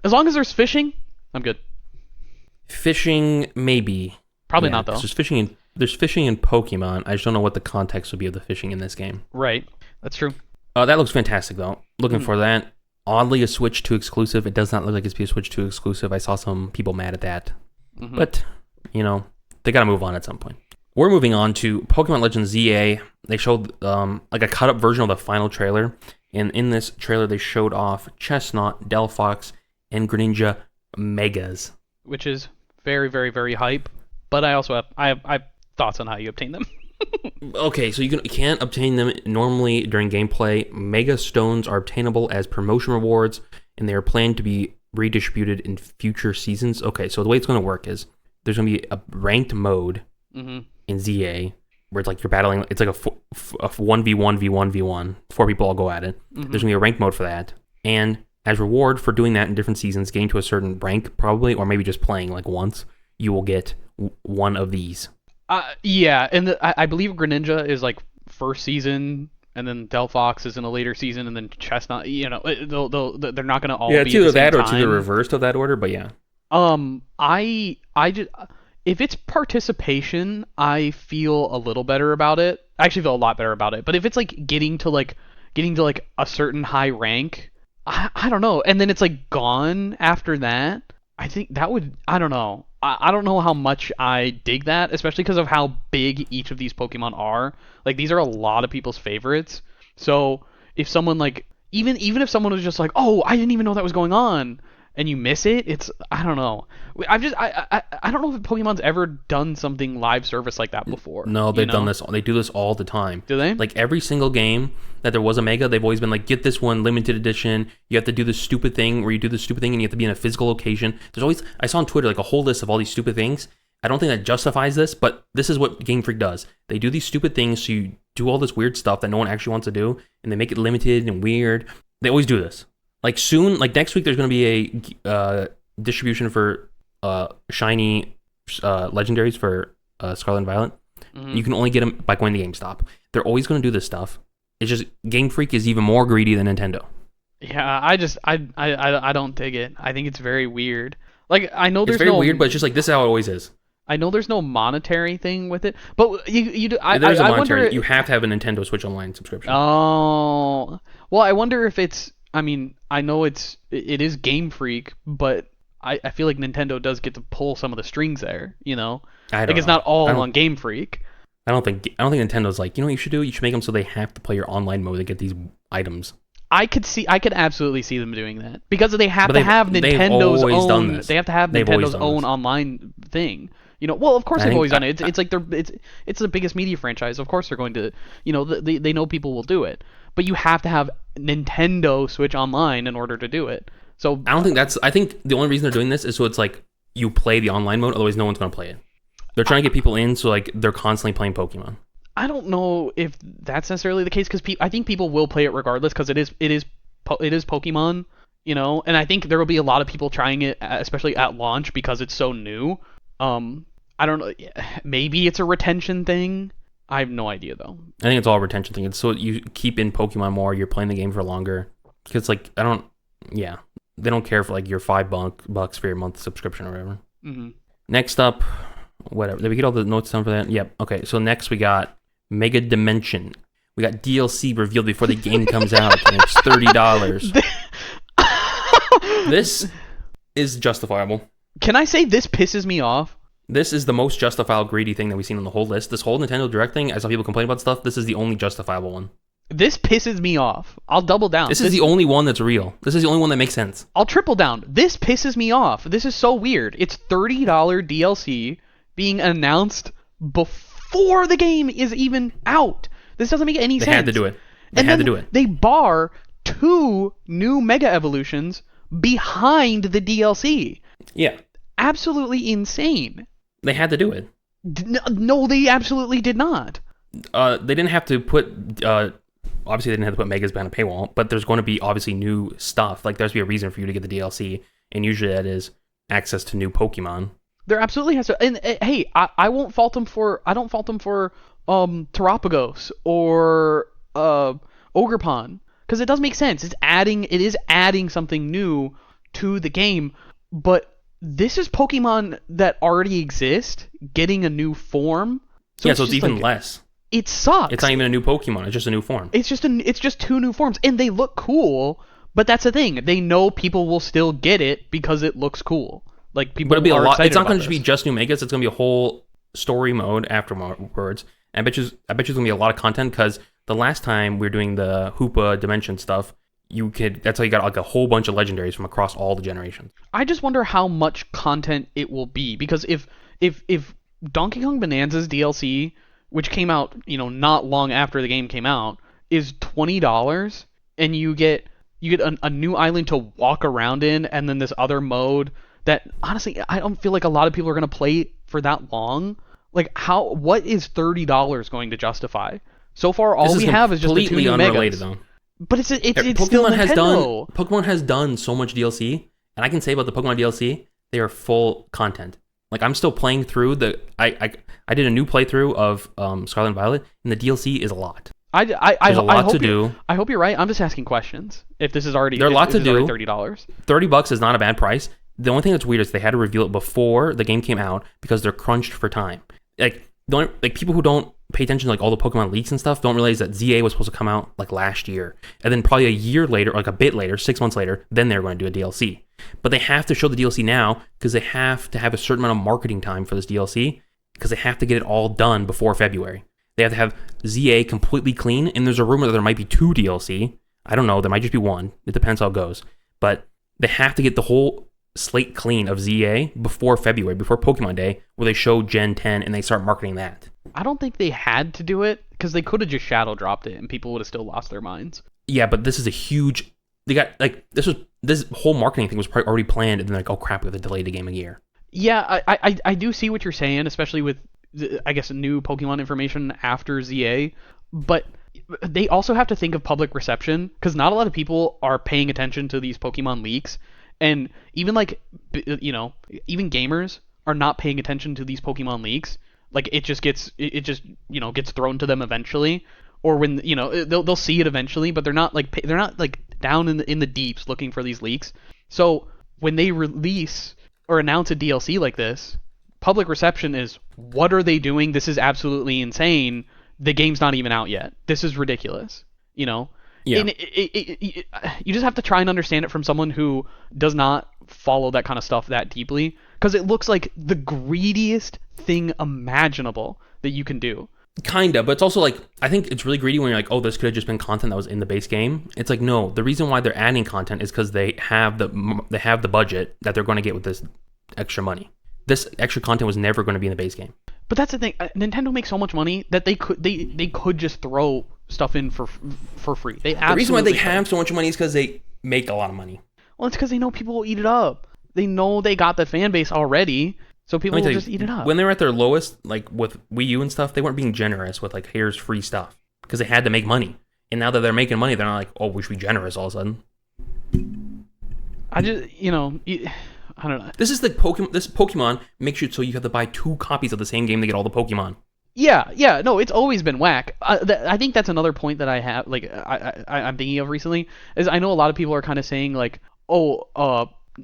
Speaker 2: As long as there's fishing, I'm good.
Speaker 1: Fishing, maybe.
Speaker 2: Probably not though.
Speaker 1: There's fishing in there's fishing in Pokemon. I just don't know what the context would be of the fishing in this game.
Speaker 2: Right. That's true.
Speaker 1: That looks fantastic, though. Looking for that. Oddly, a Switch 2 exclusive. It does not look like it's a Switch 2 exclusive. I saw some people mad at that. But, they got to move on at some point. We're moving on to Pokemon Legends ZA. They showed like a cut-up version of the final trailer. And in this trailer, they showed off Chestnut, Delphox, and Greninja Megas.
Speaker 2: Which is very, very, very hype. But I also have thoughts on how you obtain them.
Speaker 1: Okay, so you can't obtain them normally during gameplay. Mega Stones are obtainable as promotion rewards, and they are planned to be redistributed in future seasons. Okay, so the way it's going to work is there's going to be a ranked mode in ZA where it's like you're battling. It's like a 1v1, v1, v1. 4 people all go at it. There's going to be a ranked mode for that. And as reward for doing that in different seasons, getting to a certain rank probably, or maybe just playing like once, you will get one of these.
Speaker 2: Yeah, and I believe Greninja is like first season, and then Delphox is in a later season, and then Chestnut. They're not gonna all.
Speaker 1: Yeah,
Speaker 2: be
Speaker 1: it's either that or
Speaker 2: time.
Speaker 1: to the reverse of that order. But yeah.
Speaker 2: I just if it's participation, I feel a little better about it. I actually feel a lot better about it. But if it's like getting to a certain high rank, I don't know, and then it's like gone after that. I think that would. I don't know. I don't know how much I dig that, especially because of how big each of these Pokemon are. Like, these are a lot of people's favorites. So if someone like even if someone was just like, oh, I didn't even know that was going on, and you miss it, it's, I don't know. I don't know if Pokemon's ever done something live service like that before.
Speaker 1: No, they've done this. They do this all the time.
Speaker 2: Do they?
Speaker 1: Like every single game that there was a Mega, they've always been like, get this one limited edition. You have to do this stupid thing where you do this stupid thing and you have to be in a physical location. There's always, I saw on Twitter like a whole list of all these stupid things. I don't think that justifies this, but this is what Game Freak does. They do these stupid things, so you do all this weird stuff that no one actually wants to do, and they make it limited and weird. They always do this. Like soon, like next week, there's going to be a distribution for shiny legendaries for Scarlet and Violet. You can only get them by going to GameStop. They're always going to do this stuff. It's just Game Freak is even more greedy than Nintendo.
Speaker 2: Yeah, I don't dig it. I think it's very weird. Like, I know
Speaker 1: it's very weird, but it's just like this is how it always is.
Speaker 2: I know there's no monetary thing with it, but you do.
Speaker 1: There's a monetary.
Speaker 2: Wonder,
Speaker 1: you have to have a Nintendo Switch Online subscription.
Speaker 2: Oh, well, I wonder if it's. I mean, I know it is Game Freak, but I feel like Nintendo does get to pull some of the strings there. It's not all on Game Freak.
Speaker 1: I don't think Nintendo's like, what you should do? You should make them so they have to play your online mode to get these items.
Speaker 2: I could absolutely see them doing that because they have to have Nintendo's own. They have to have Nintendo's own online thing. Well, of course they've always done it. It's like it's the biggest media franchise. Of course they're going to. They know people will do it, but you have to have Nintendo Switch Online in order to do it. So
Speaker 1: I don't think that's. I think the only reason they're doing this is so it's like you play the online mode. Otherwise, no one's going to play it. They're trying to get people in, so like they're constantly playing Pokemon.
Speaker 2: I don't know if that's necessarily the case because I think people will play it regardless because it is Pokemon, and I think there will be a lot of people trying it, especially at launch because it's so new. I don't know. Maybe it's a retention thing. I have no idea though.
Speaker 1: I think it's all a retention thing. It's so you keep in Pokemon more. You're playing the game for longer. Because like they don't care for like your $5 for your month subscription or whatever.
Speaker 2: Mm-hmm.
Speaker 1: Next up, whatever. Did we get all the notes down for that? Yep. Okay. So next we got Mega Dimension. We got DLC revealed before the game comes out, and it's $30. This is justifiable.
Speaker 2: Can I say this pisses me off?
Speaker 1: This is the most justifiable greedy thing that we've seen on the whole list. This whole Nintendo Direct thing, I saw people complain about stuff. This is the only justifiable one.
Speaker 2: This pisses me off. I'll double down.
Speaker 1: This is the only one that's real. This is the only one that makes sense.
Speaker 2: I'll triple down. This pisses me off. This is so weird. It's $30 DLC being announced before the game is even out. This doesn't make any sense.
Speaker 1: They had to do it. They had to do it.
Speaker 2: They bar 2 new Mega Evolutions behind the DLC.
Speaker 1: Yeah.
Speaker 2: Absolutely insane.
Speaker 1: They had to do it.
Speaker 2: No, they absolutely did not.
Speaker 1: They didn't have to put... obviously, they didn't have to put Megas behind a paywall, but there's going to be obviously new stuff. Like, there's be a reason for you to get the DLC, and usually that is access to new Pokemon.
Speaker 2: There absolutely has to... And hey, I won't fault them for... I don't fault them for Terapagos or Ogerpon, because it does make sense. It is adding something new to the game, but this is Pokemon that already exist getting a new form.
Speaker 1: So it's even less.
Speaker 2: It sucks.
Speaker 1: It's not even a new Pokemon. It's just a new form.
Speaker 2: It's just 2 new forms, and they look cool. But that's the thing. They know people will still get it because it looks cool. Like people. But it'll be a lot.
Speaker 1: It's not going to be just new Megas. It's going to be a whole story mode afterwards. And I bet you there's going to be a lot of content because the last time we were doing the Hoopa Dimension stuff, that's how you got like a whole bunch of legendaries from across all the generations.
Speaker 2: I just wonder how much content it will be, because if Donkey Kong Bonanza's DLC, which came out, not long after the game came out, is $20, and you get a new island to walk around in, and then this other mode that honestly I don't feel like a lot of people are going to play for that long. Like what is $30 going to justify? So far all we have is just the 2 new Megas. Though. But it's still Nintendo.
Speaker 1: Pokemon has done so much DLC, and I can say about the Pokemon DLC, they are full content. Like I'm still playing through I did a new playthrough of Scarlet and Violet, and the DLC is a lot. There's a lot to do.
Speaker 2: I hope you're right. I'm just asking questions. If this is already
Speaker 1: there's a lot to do.
Speaker 2: $30.
Speaker 1: $30 is not a bad price. The only thing that's weird is they had to reveal it before the game came out because they're crunched for time. Like people who don't pay attention to like all the Pokemon leaks and stuff don't realize that ZA was supposed to come out like last year, and then probably a year later, like a bit later, 6 months later, then they're going to do a DLC. But they have to show the DLC now because they have to have a certain amount of marketing time for this DLC because they have to get it all done before February. They have to have ZA completely clean, and there's a rumor that there might be 2 DLC. I don't know, there might just be 1. It depends how it goes. But they have to get the whole slate clean of ZA before February, before Pokemon Day, where they show Gen 10 and they start marketing that.
Speaker 2: I don't think they had to do it because they could have just shadow dropped it and people would have still lost their minds.
Speaker 1: Yeah, but this is a huge. They got like this whole marketing thing was probably already planned, and then like, oh crap, we have to delay the game a year.
Speaker 2: Yeah, I do see what you're saying, especially with I guess new Pokemon information after ZA, but they also have to think of public reception because not a lot of people are paying attention to these Pokemon leaks, and even even gamers are not paying attention to these Pokemon leaks. Like it just gets thrown to them eventually, or when they'll see it eventually, but they're not down in the deeps looking for these leaks. So when they release or announce a DLC like this, public reception is, what are they doing? This is absolutely insane. The game's not even out yet. This is ridiculous. Yeah. And you just have to try and understand it from someone who does not follow that kind of stuff that deeply, because it looks like the greediest thing imaginable that you can do.
Speaker 1: Kinda, but it's also like, I think it's really greedy when you're like, oh, this could have just been content that was in the base game. It's like, no, the reason why they're adding content is because they have the budget that they're going to get with this extra money. This extra content was never going to be in the base game.
Speaker 2: But that's the thing. Nintendo makes so much money that they could just throw stuff in for free. The
Speaker 1: reason why they have so much money is because they make a lot of money.
Speaker 2: Well, it's because they know people will eat it up. They know they got the fan base already, so people will just eat it up.
Speaker 1: When they were at their lowest, like with Wii U and stuff, they weren't being generous with like, here's free stuff, because they had to make money. And now that they're making money, they're not like, oh, we should be generous all of a sudden.
Speaker 2: I just, I don't know.
Speaker 1: This is the Pokemon. This Pokemon makes it so you have to buy 2 copies of the same game to get all the Pokemon.
Speaker 2: Yeah, no, it's always been whack. I think that's another point that I have, like, I'm thinking of recently, is I know a lot of people are kind of saying, like,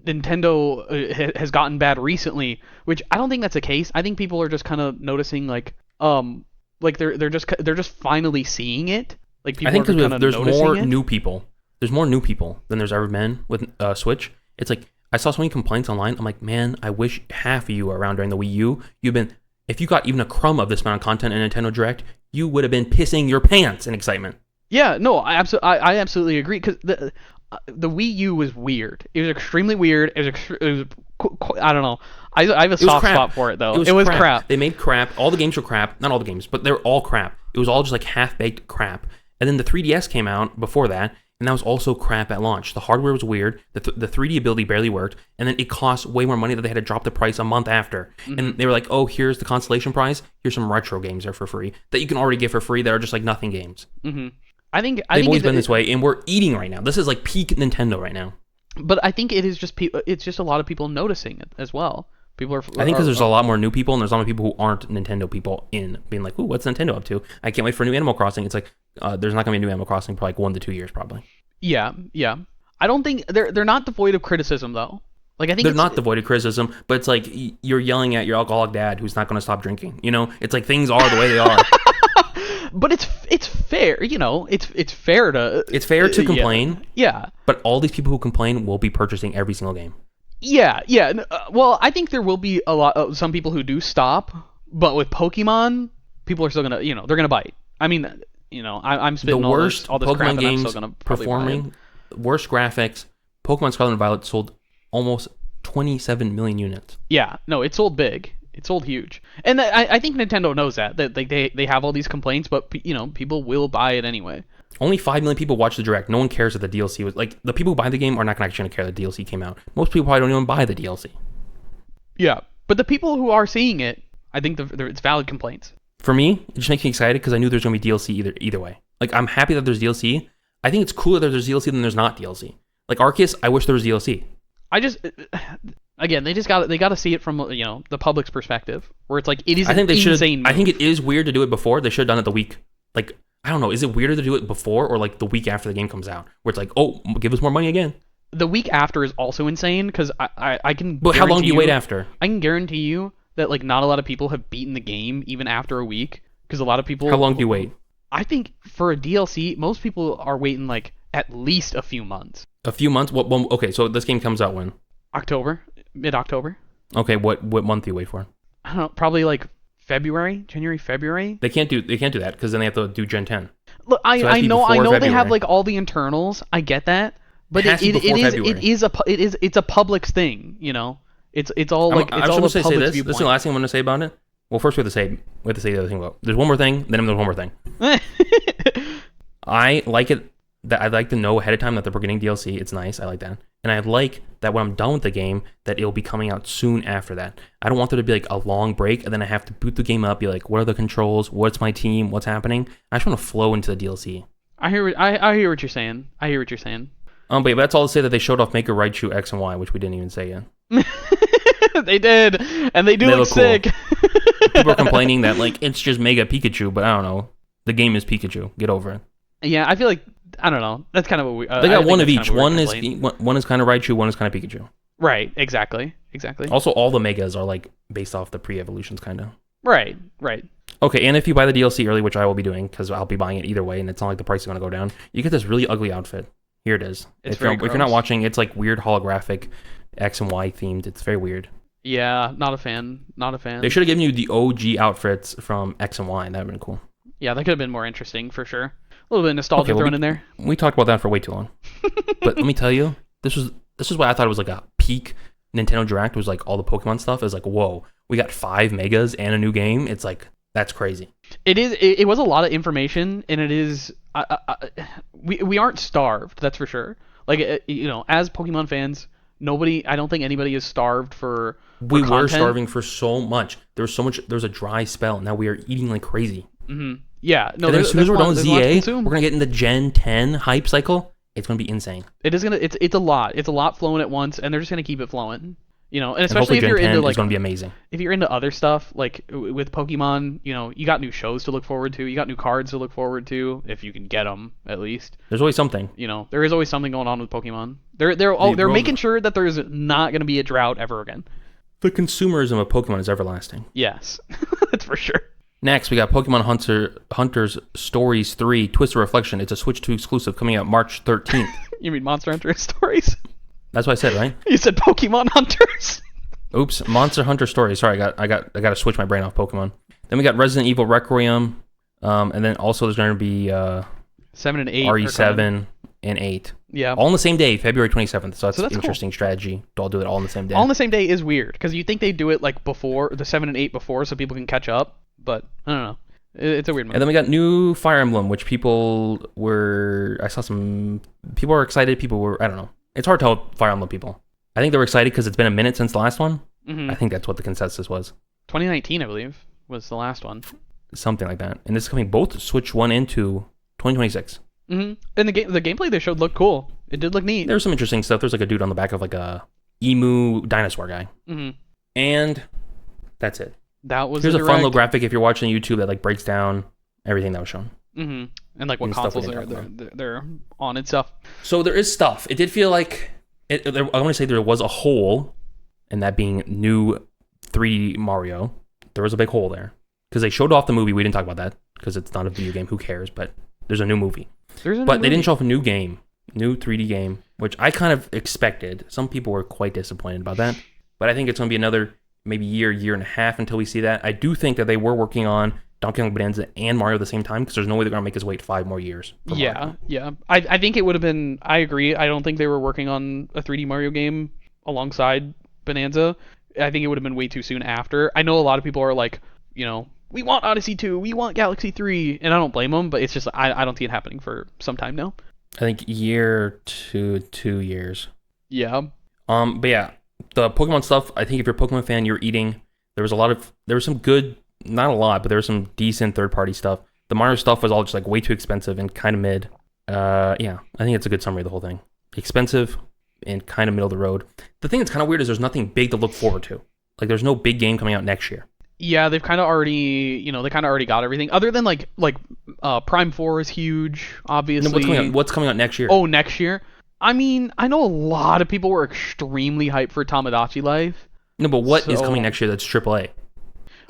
Speaker 2: Nintendo has gotten bad recently, which I don't think that's the case. I think people are just kind of noticing, like they're just finally seeing it. Like, people, I think because
Speaker 1: there's more new people. There's more new people than there's ever been with Switch. It's like, I saw so many complaints online. I'm like, man, I wish half of you were around during the Wii U. If you got even a crumb of this amount of content in Nintendo Direct, you would have been pissing your pants in excitement.
Speaker 2: Yeah, no, I absolutely agree, because the Wii U was weird. It was extremely weird. It was I don't know. I have a soft spot for it, though. It was crap.
Speaker 1: They made crap. All the games were crap. Not all the games, but they were all crap. It was all just like half-baked crap. And then the 3DS came out before that, and that was also crap at launch. The hardware was weird. The 3D ability barely worked. And then it cost way more money that they had to drop the price a month after. Mm-hmm. And they were like, oh, here's the consolation prize. Here's some retro games there for free that you can already get for free that are just like nothing games.
Speaker 2: Mm-hmm. I think
Speaker 1: they've always been this way, and we're eating right now. This is like peak Nintendo right now.
Speaker 2: But I think it is just it's just a lot of people noticing it as well. People are.
Speaker 1: I think because there's a lot more new people, and there's a lot of people who aren't Nintendo people being like, ooh, what's Nintendo up to? I can't wait for a new Animal Crossing. It's like, there's not going to be a new Animal Crossing for like 1 to 2 years probably.
Speaker 2: Yeah. I don't think they're not devoid of criticism though. Like I think
Speaker 1: they're not devoid of criticism, but it's like you're yelling at your alcoholic dad who's not going to stop drinking. You know, it's like things are the way they are.
Speaker 2: But it's fair, you know. It's fair to
Speaker 1: complain.
Speaker 2: Yeah.
Speaker 1: But all these people who complain will be purchasing every single game.
Speaker 2: Yeah. Well, I think there will be some people who do stop, but with Pokemon, people are still gonna, you know, they're gonna bite. I mean, you know, I'm spitting
Speaker 1: the worst
Speaker 2: all this
Speaker 1: Pokemon
Speaker 2: crap, and I'm
Speaker 1: games
Speaker 2: still gonna probably
Speaker 1: performing, worst graphics. Pokemon Scarlet and Violet sold almost 27 million units.
Speaker 2: Yeah, no, it sold big. It sold huge, and I think Nintendo knows that they have all these complaints, but you know, people will buy it anyway.
Speaker 1: Only 5 million people watch the Direct. No one cares that the DLC was like the people who buy the game are not actually going to care that the DLC came out. Most people probably don't even buy the DLC.
Speaker 2: Yeah, but the people who are seeing it, I think it's valid complaints.
Speaker 1: For me, it just makes me excited because I knew there's going to be DLC either way. Like I'm happy that there's DLC. I think it's cooler that there's DLC than there's not DLC. Like Arceus, I wish there was DLC.
Speaker 2: Again, they got to see it from, you know, the public's perspective, where it's like it is.
Speaker 1: I think they should.
Speaker 2: Move.
Speaker 1: I think it is weird to do it before. They should have done it the week. Like I don't know. Is it weirder to do it before or like the week after the game comes out, where it's like, oh, give us more money again?
Speaker 2: The week after is also insane because I can.
Speaker 1: But how long do you wait after?
Speaker 2: I can guarantee you that like not a lot of people have beaten the game even after a week because a lot of people.
Speaker 1: How long do you wait?
Speaker 2: I think for a DLC, most people are waiting like at least a few months.
Speaker 1: A few months? What? Okay, so this game comes out when?
Speaker 2: Mid-October.
Speaker 1: Okay, what month do you wait for?
Speaker 2: I don't know, probably like January, February.
Speaker 1: They can't do that because then they have to do Gen 10.
Speaker 2: Look, I know they have like all the internals. I get that, but it's a public thing, you know. It's all like it's all the public's viewpoint.
Speaker 1: This is the last thing I'm going to say about it. Well, first we have to say the other thing about. There's one more thing, then there's one more thing. I like it that I'd like to know ahead of time that we're getting DLC. It's nice. I like that. And I like that when I'm done with the game, that it'll be coming out soon after that. I don't want there to be like a long break, and then I have to boot the game up, be like, what are the controls? What's my team? What's happening? I just want to flow into the DLC.
Speaker 2: I hear what you're saying.
Speaker 1: But that's all to say that they showed off Maker Raichu X and Y, which we didn't even say yet.
Speaker 2: They did, and they look sick.
Speaker 1: Cool. People are complaining that like it's just Mega Pikachu, but I don't know. The game is Pikachu. Get over it.
Speaker 2: Yeah, I feel like I don't know. That's kind of what we.
Speaker 1: They got one of each. One is kind of Raichu. One is kind of Pikachu.
Speaker 2: Right. Exactly.
Speaker 1: Also, all the Megas are like based off the pre-evolutions, kind of.
Speaker 2: Right.
Speaker 1: Okay, and if you buy the DLC early, which I will be doing because I'll be buying it either way, and it's not like the price is going to go down, you get this really ugly outfit. Here it is. If you're not watching, it's like weird holographic X and Y themed. It's very weird.
Speaker 2: Yeah, not a fan. They
Speaker 1: should have given you the OG outfits from X and Y. That would have been cool.
Speaker 2: Yeah, that could have been more interesting for sure. A little bit of nostalgia thrown in there.
Speaker 1: We talked about that for way too long. But let me tell you, this is why I thought it was like a peak Nintendo Direct. Was like all the Pokemon stuff. It was like, whoa, we got 5 megas and a new game. It's like that's crazy.
Speaker 2: It is. It was a lot of information, and it is. We aren't starved. That's for sure. Like you know, as Pokemon fans, I don't think anybody is starved for.
Speaker 1: We were starving for so much. There was so much. There was a dry spell. Now we are eating like crazy.
Speaker 2: Mm-hmm. Yeah, no.
Speaker 1: And as soon as we're done with ZA, we're gonna get into Gen 10 hype cycle. It's gonna be insane.
Speaker 2: It's a lot. It's a lot flowing at once, and they're just gonna keep it flowing. You know, and especially if
Speaker 1: Gen
Speaker 2: you're
Speaker 1: 10
Speaker 2: into like,
Speaker 1: it's gonna be amazing.
Speaker 2: If you're into other stuff like with Pokemon, you know, you got new shows to look forward to. You got new cards to look forward to if you can get them at least.
Speaker 1: There's always something.
Speaker 2: You know, there is always something going on with Pokemon. They're making sure that there is not gonna be a drought ever again.
Speaker 1: The consumerism of Pokemon is everlasting.
Speaker 2: Yes, that's for sure.
Speaker 1: Next, we got Pokemon Hunters Stories 3 Twisted Reflection. It's a Switch 2 exclusive coming out March 13th.
Speaker 2: You mean Monster Hunter Stories?
Speaker 1: That's what I said, right?
Speaker 2: You said Pokemon Hunters.
Speaker 1: Oops, Monster Hunter Stories. Sorry, I got to switch my brain off Pokemon. Then we got Resident Evil Requiem, and then also there's going to be
Speaker 2: 7 and 8
Speaker 1: RE7 and 8.
Speaker 2: Yeah.
Speaker 1: All on the same day, February 27th. So that's an interesting strategy. I'll do it all on the same day.
Speaker 2: All on the same day is weird because you think they do it like before the 7 and 8 before so people can catch up. But I don't know. It's a weird move.
Speaker 1: And then we got new Fire Emblem, which I saw some people were excited. People were, I don't know. It's hard to tell Fire Emblem people. I think they were excited because it's been a minute since the last one. Mm-hmm. I think that's what the consensus was.
Speaker 2: 2019, I believe, was the last one.
Speaker 1: Something like that. And this is coming both Switch 1 into 2026.
Speaker 2: Mm-hmm. And the gameplay they showed looked cool. It did look neat.
Speaker 1: There was some interesting stuff. There's like a dude on the back of like a emu dinosaur guy. Mm-hmm. And that's it. Here's a fun little graphic if you're watching YouTube that like breaks down everything that was shown.
Speaker 2: Mm-hmm. And like what consoles they're on and stuff.
Speaker 1: So there is stuff. It did feel like I want to say there was a hole, and that being new 3D Mario. There was a big hole there because they showed off the movie. We didn't talk about that because it's not a video game. Who cares? But there's a new movie. But they didn't show off a new game, new 3D game, which I kind of expected. Some people were quite disappointed about that. But I think it's going to be another maybe year and a half until we see that. I do think that they were working on Donkey Kong Bonanza and Mario at the same time because there's no way they're going to make us wait 5 more years.
Speaker 2: Yeah. I think it would have been. I agree. I don't think they were working on a 3D Mario game alongside Bonanza. I think it would have been way too soon after. I know a lot of people are like, we want Odyssey 2, we want Galaxy 3, and I don't blame them, but it's just I don't see it happening for some time now.
Speaker 1: I think year to 2 years.
Speaker 2: Yeah.
Speaker 1: But yeah, the Pokemon stuff. I think if you're a Pokemon fan, you're eating. There was some good, not a lot, but there was some decent third-party stuff. The Mario stuff was all just like way too expensive and kind of mid. Yeah, I think it's a good summary of the whole thing. Expensive and kind of middle of the road. The thing that's kind of weird is there's nothing big to look forward to. Like there's no big game coming out next year.
Speaker 2: Yeah, they've kind of already, they kind of already got everything. Other than like Prime 4 is huge, obviously.
Speaker 1: No, what's coming out next year?
Speaker 2: Oh, next year? I mean, I know a lot of people were extremely hyped for Tamagotchi Life.
Speaker 1: No, but what is coming next year that's AAA?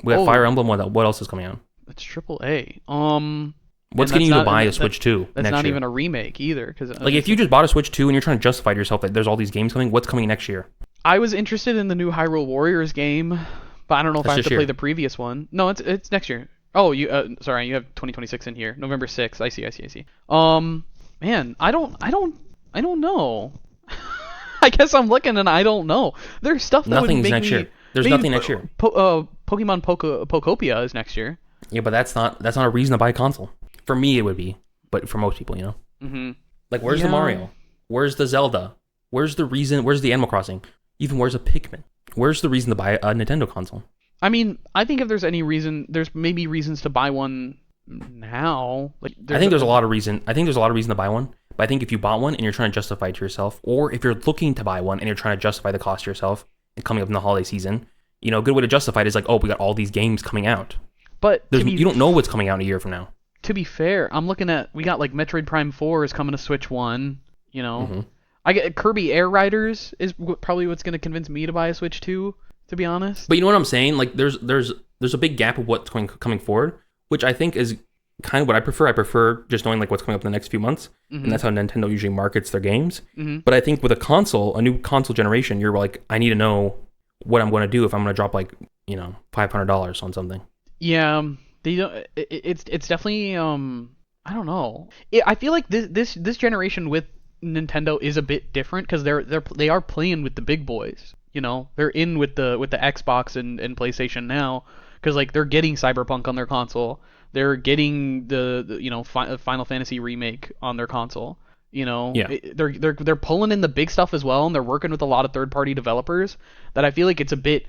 Speaker 1: We got Fire Emblem. What else is coming out?
Speaker 2: It's AAA.
Speaker 1: What's getting you to buy a Switch 2
Speaker 2: That's
Speaker 1: next
Speaker 2: not
Speaker 1: year?
Speaker 2: even a remake either. Cause
Speaker 1: like if you just bought a Switch 2 and you're trying to justify to yourself that there's all these games coming, what's coming next year?
Speaker 2: I was interested in the new Hyrule Warriors game, but I don't know if I have to play the previous one. No, it's next year. Oh, sorry, you have 2026 in here, November 6th. I see. Man, I don't know. I guess I'm looking and I don't know. There's stuff that
Speaker 1: Nothing's
Speaker 2: would make
Speaker 1: next
Speaker 2: me,
Speaker 1: year. There's nothing next year.
Speaker 2: Pokemon Pokopia is next year.
Speaker 1: Yeah, but that's not a reason to buy a console. For me, it would be, but for most people,
Speaker 2: Mm-hmm.
Speaker 1: Like, where's the Mario? Where's the Zelda? Where's the reason? Where's the Animal Crossing? Even where's a Pikmin? Where's the reason to buy a Nintendo console?
Speaker 2: I mean, I think if there's any reason, there's maybe reasons to buy one now. Like,
Speaker 1: I think there's a lot of reason. I think there's a lot of reason to buy one. But I think if you bought one and you're trying to justify it to yourself, or if you're looking to buy one and you're trying to justify the cost to yourself, and coming up in the holiday season, a good way to justify it is like, oh, we got all these games coming out.
Speaker 2: But
Speaker 1: you don't know what's coming out in a year from now.
Speaker 2: To be fair, I'm looking at, we got like Metroid Prime 4 is coming to Switch 1,
Speaker 1: Mm-hmm.
Speaker 2: I get Kirby Air Riders is probably what's going to convince me to buy a Switch 2, to be honest.
Speaker 1: But you know what I'm saying? Like there's a big gap of what's coming forward, which I think is kind of what I prefer. I prefer just knowing like what's coming up in the next few months, and that's how Nintendo usually markets their games.
Speaker 2: Mm-hmm.
Speaker 1: But I think with a new console generation, you're like, I need to know what I'm going to do if I'm going to drop like $500 on something.
Speaker 2: Yeah, they don't. It's definitely I don't know. I feel like this generation with Nintendo is a bit different because they are playing with the big boys. They're in with the Xbox and PlayStation now because like they're getting Cyberpunk on their console. They're getting the Final Fantasy remake on their console.
Speaker 1: Yeah.
Speaker 2: They're pulling in the big stuff as well, and they're working with a lot of third-party developers that I feel like it's a bit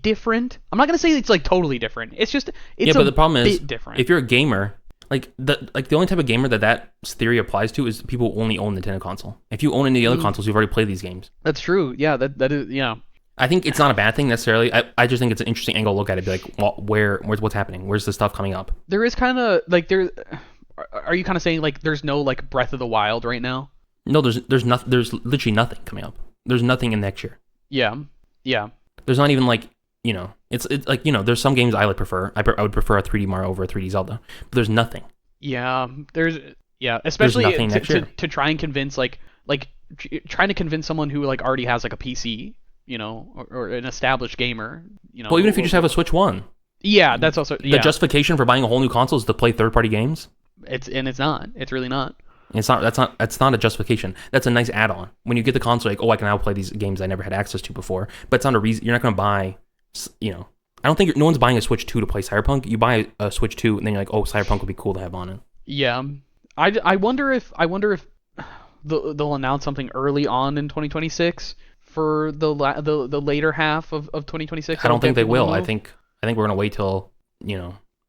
Speaker 2: different. I'm not gonna say it's like totally different. It's just
Speaker 1: but the problem is
Speaker 2: different.
Speaker 1: If you're a gamer, the only type of gamer that theory applies to is people who only own the Nintendo console. If you own any of the other consoles, you've already played these games.
Speaker 2: That's true. Yeah, that is, yeah.
Speaker 1: I think it's not a bad thing necessarily. I just think it's an interesting angle to look at it. Be like, well, where's what's happening? Where's the stuff coming up?
Speaker 2: There is kind of like there. Are you kind of saying like there's no like Breath of the Wild right now?
Speaker 1: No, there's nothing. There's literally nothing coming up. There's nothing in next year.
Speaker 2: Yeah.
Speaker 1: There's not even like it's like there's some games I prefer. I would prefer a 3D Mario over a 3D Zelda, but there's nothing.
Speaker 2: Yeah, especially to try and convince trying to convince someone who like already has like a PC, or an established gamer,
Speaker 1: Well, even if you just have a Switch 1.
Speaker 2: Yeah, that's also
Speaker 1: the justification for buying a whole new console is to play third-party games.
Speaker 2: It's not. It's really not.
Speaker 1: It's not. That's not a justification. That's a nice add-on. When you get the console, like, oh, I can now play these games I never had access to before. But it's not a reason. You're not going to buy. I don't think no one's buying a Switch 2 to play Cyberpunk. You buy a Switch 2 and then you're like, oh, Cyberpunk would be cool to have on it.
Speaker 2: Yeah, I wonder if they'll announce something early on in 2026 for the later half of 2026.
Speaker 1: I don't think they will. I think we're gonna wait till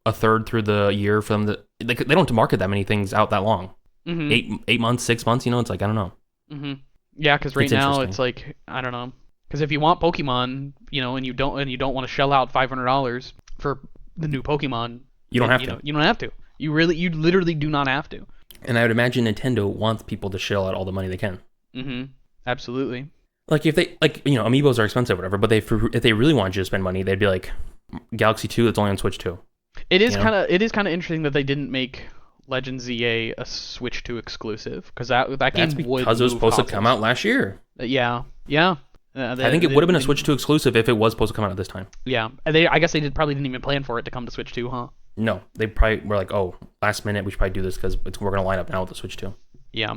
Speaker 1: a third through the year for them to. They don't have to market that many things out that long.
Speaker 2: Mm-hmm.
Speaker 1: 8 months, 6 months. It's like I don't know.
Speaker 2: Mm-hmm. Yeah, because right now it's like I don't know. Because if you want Pokemon, and you don't want to shell out $500 for the new Pokemon,
Speaker 1: you don't have to.
Speaker 2: You don't have to. You literally do not have to.
Speaker 1: And I would imagine Nintendo wants people to shell out all the money they can.
Speaker 2: Mm-hmm. Absolutely.
Speaker 1: Like if they amiibos are expensive or whatever, but if they really wanted you to spend money, they'd be like Galaxy 2 that's only on Switch 2.
Speaker 2: It is kind of interesting that they didn't make Legends ZA a Switch 2 exclusive, because that
Speaker 1: That's
Speaker 2: game would
Speaker 1: because it was
Speaker 2: move
Speaker 1: supposed to
Speaker 2: consoles.
Speaker 1: come out last year.
Speaker 2: Yeah.
Speaker 1: I think it would have been a Switch 2 exclusive if it was supposed to come out at this time.
Speaker 2: Yeah, and I guess they probably didn't even plan for it to come to Switch 2, huh?
Speaker 1: No, they probably were like, oh, last minute we should probably do this because we're gonna line up now with the Switch 2.
Speaker 2: Yeah.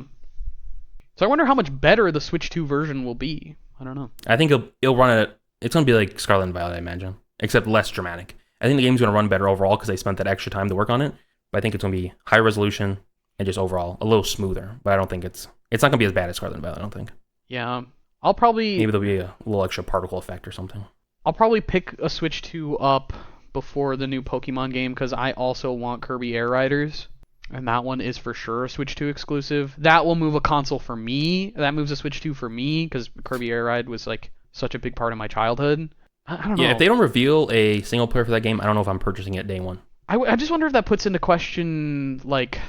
Speaker 2: So I wonder how much better the Switch 2 version will be. I don't know.
Speaker 1: I think it'll run at. It's gonna be like Scarlet and Violet, I imagine, except less dramatic. I think the game's gonna run better overall because they spent that extra time to work on it. But I think it's gonna be high resolution and just overall a little smoother. But I don't think it's not gonna be as bad as Scarlet and Violet. I don't think.
Speaker 2: Yeah, maybe
Speaker 1: there'll be a little extra particle effect or something.
Speaker 2: I'll probably pick a Switch 2 up before the new Pokemon game, because I also want Kirby Air Riders, and that one is for sure a Switch 2 exclusive. That will move a console for me. That moves a Switch 2 for me, because Kirby Air Ride was like such a big part of my childhood. I don't know.
Speaker 1: Yeah, if they don't reveal a single player for that game, I don't know if I'm purchasing it day one.
Speaker 2: I just wonder if that puts into question, like,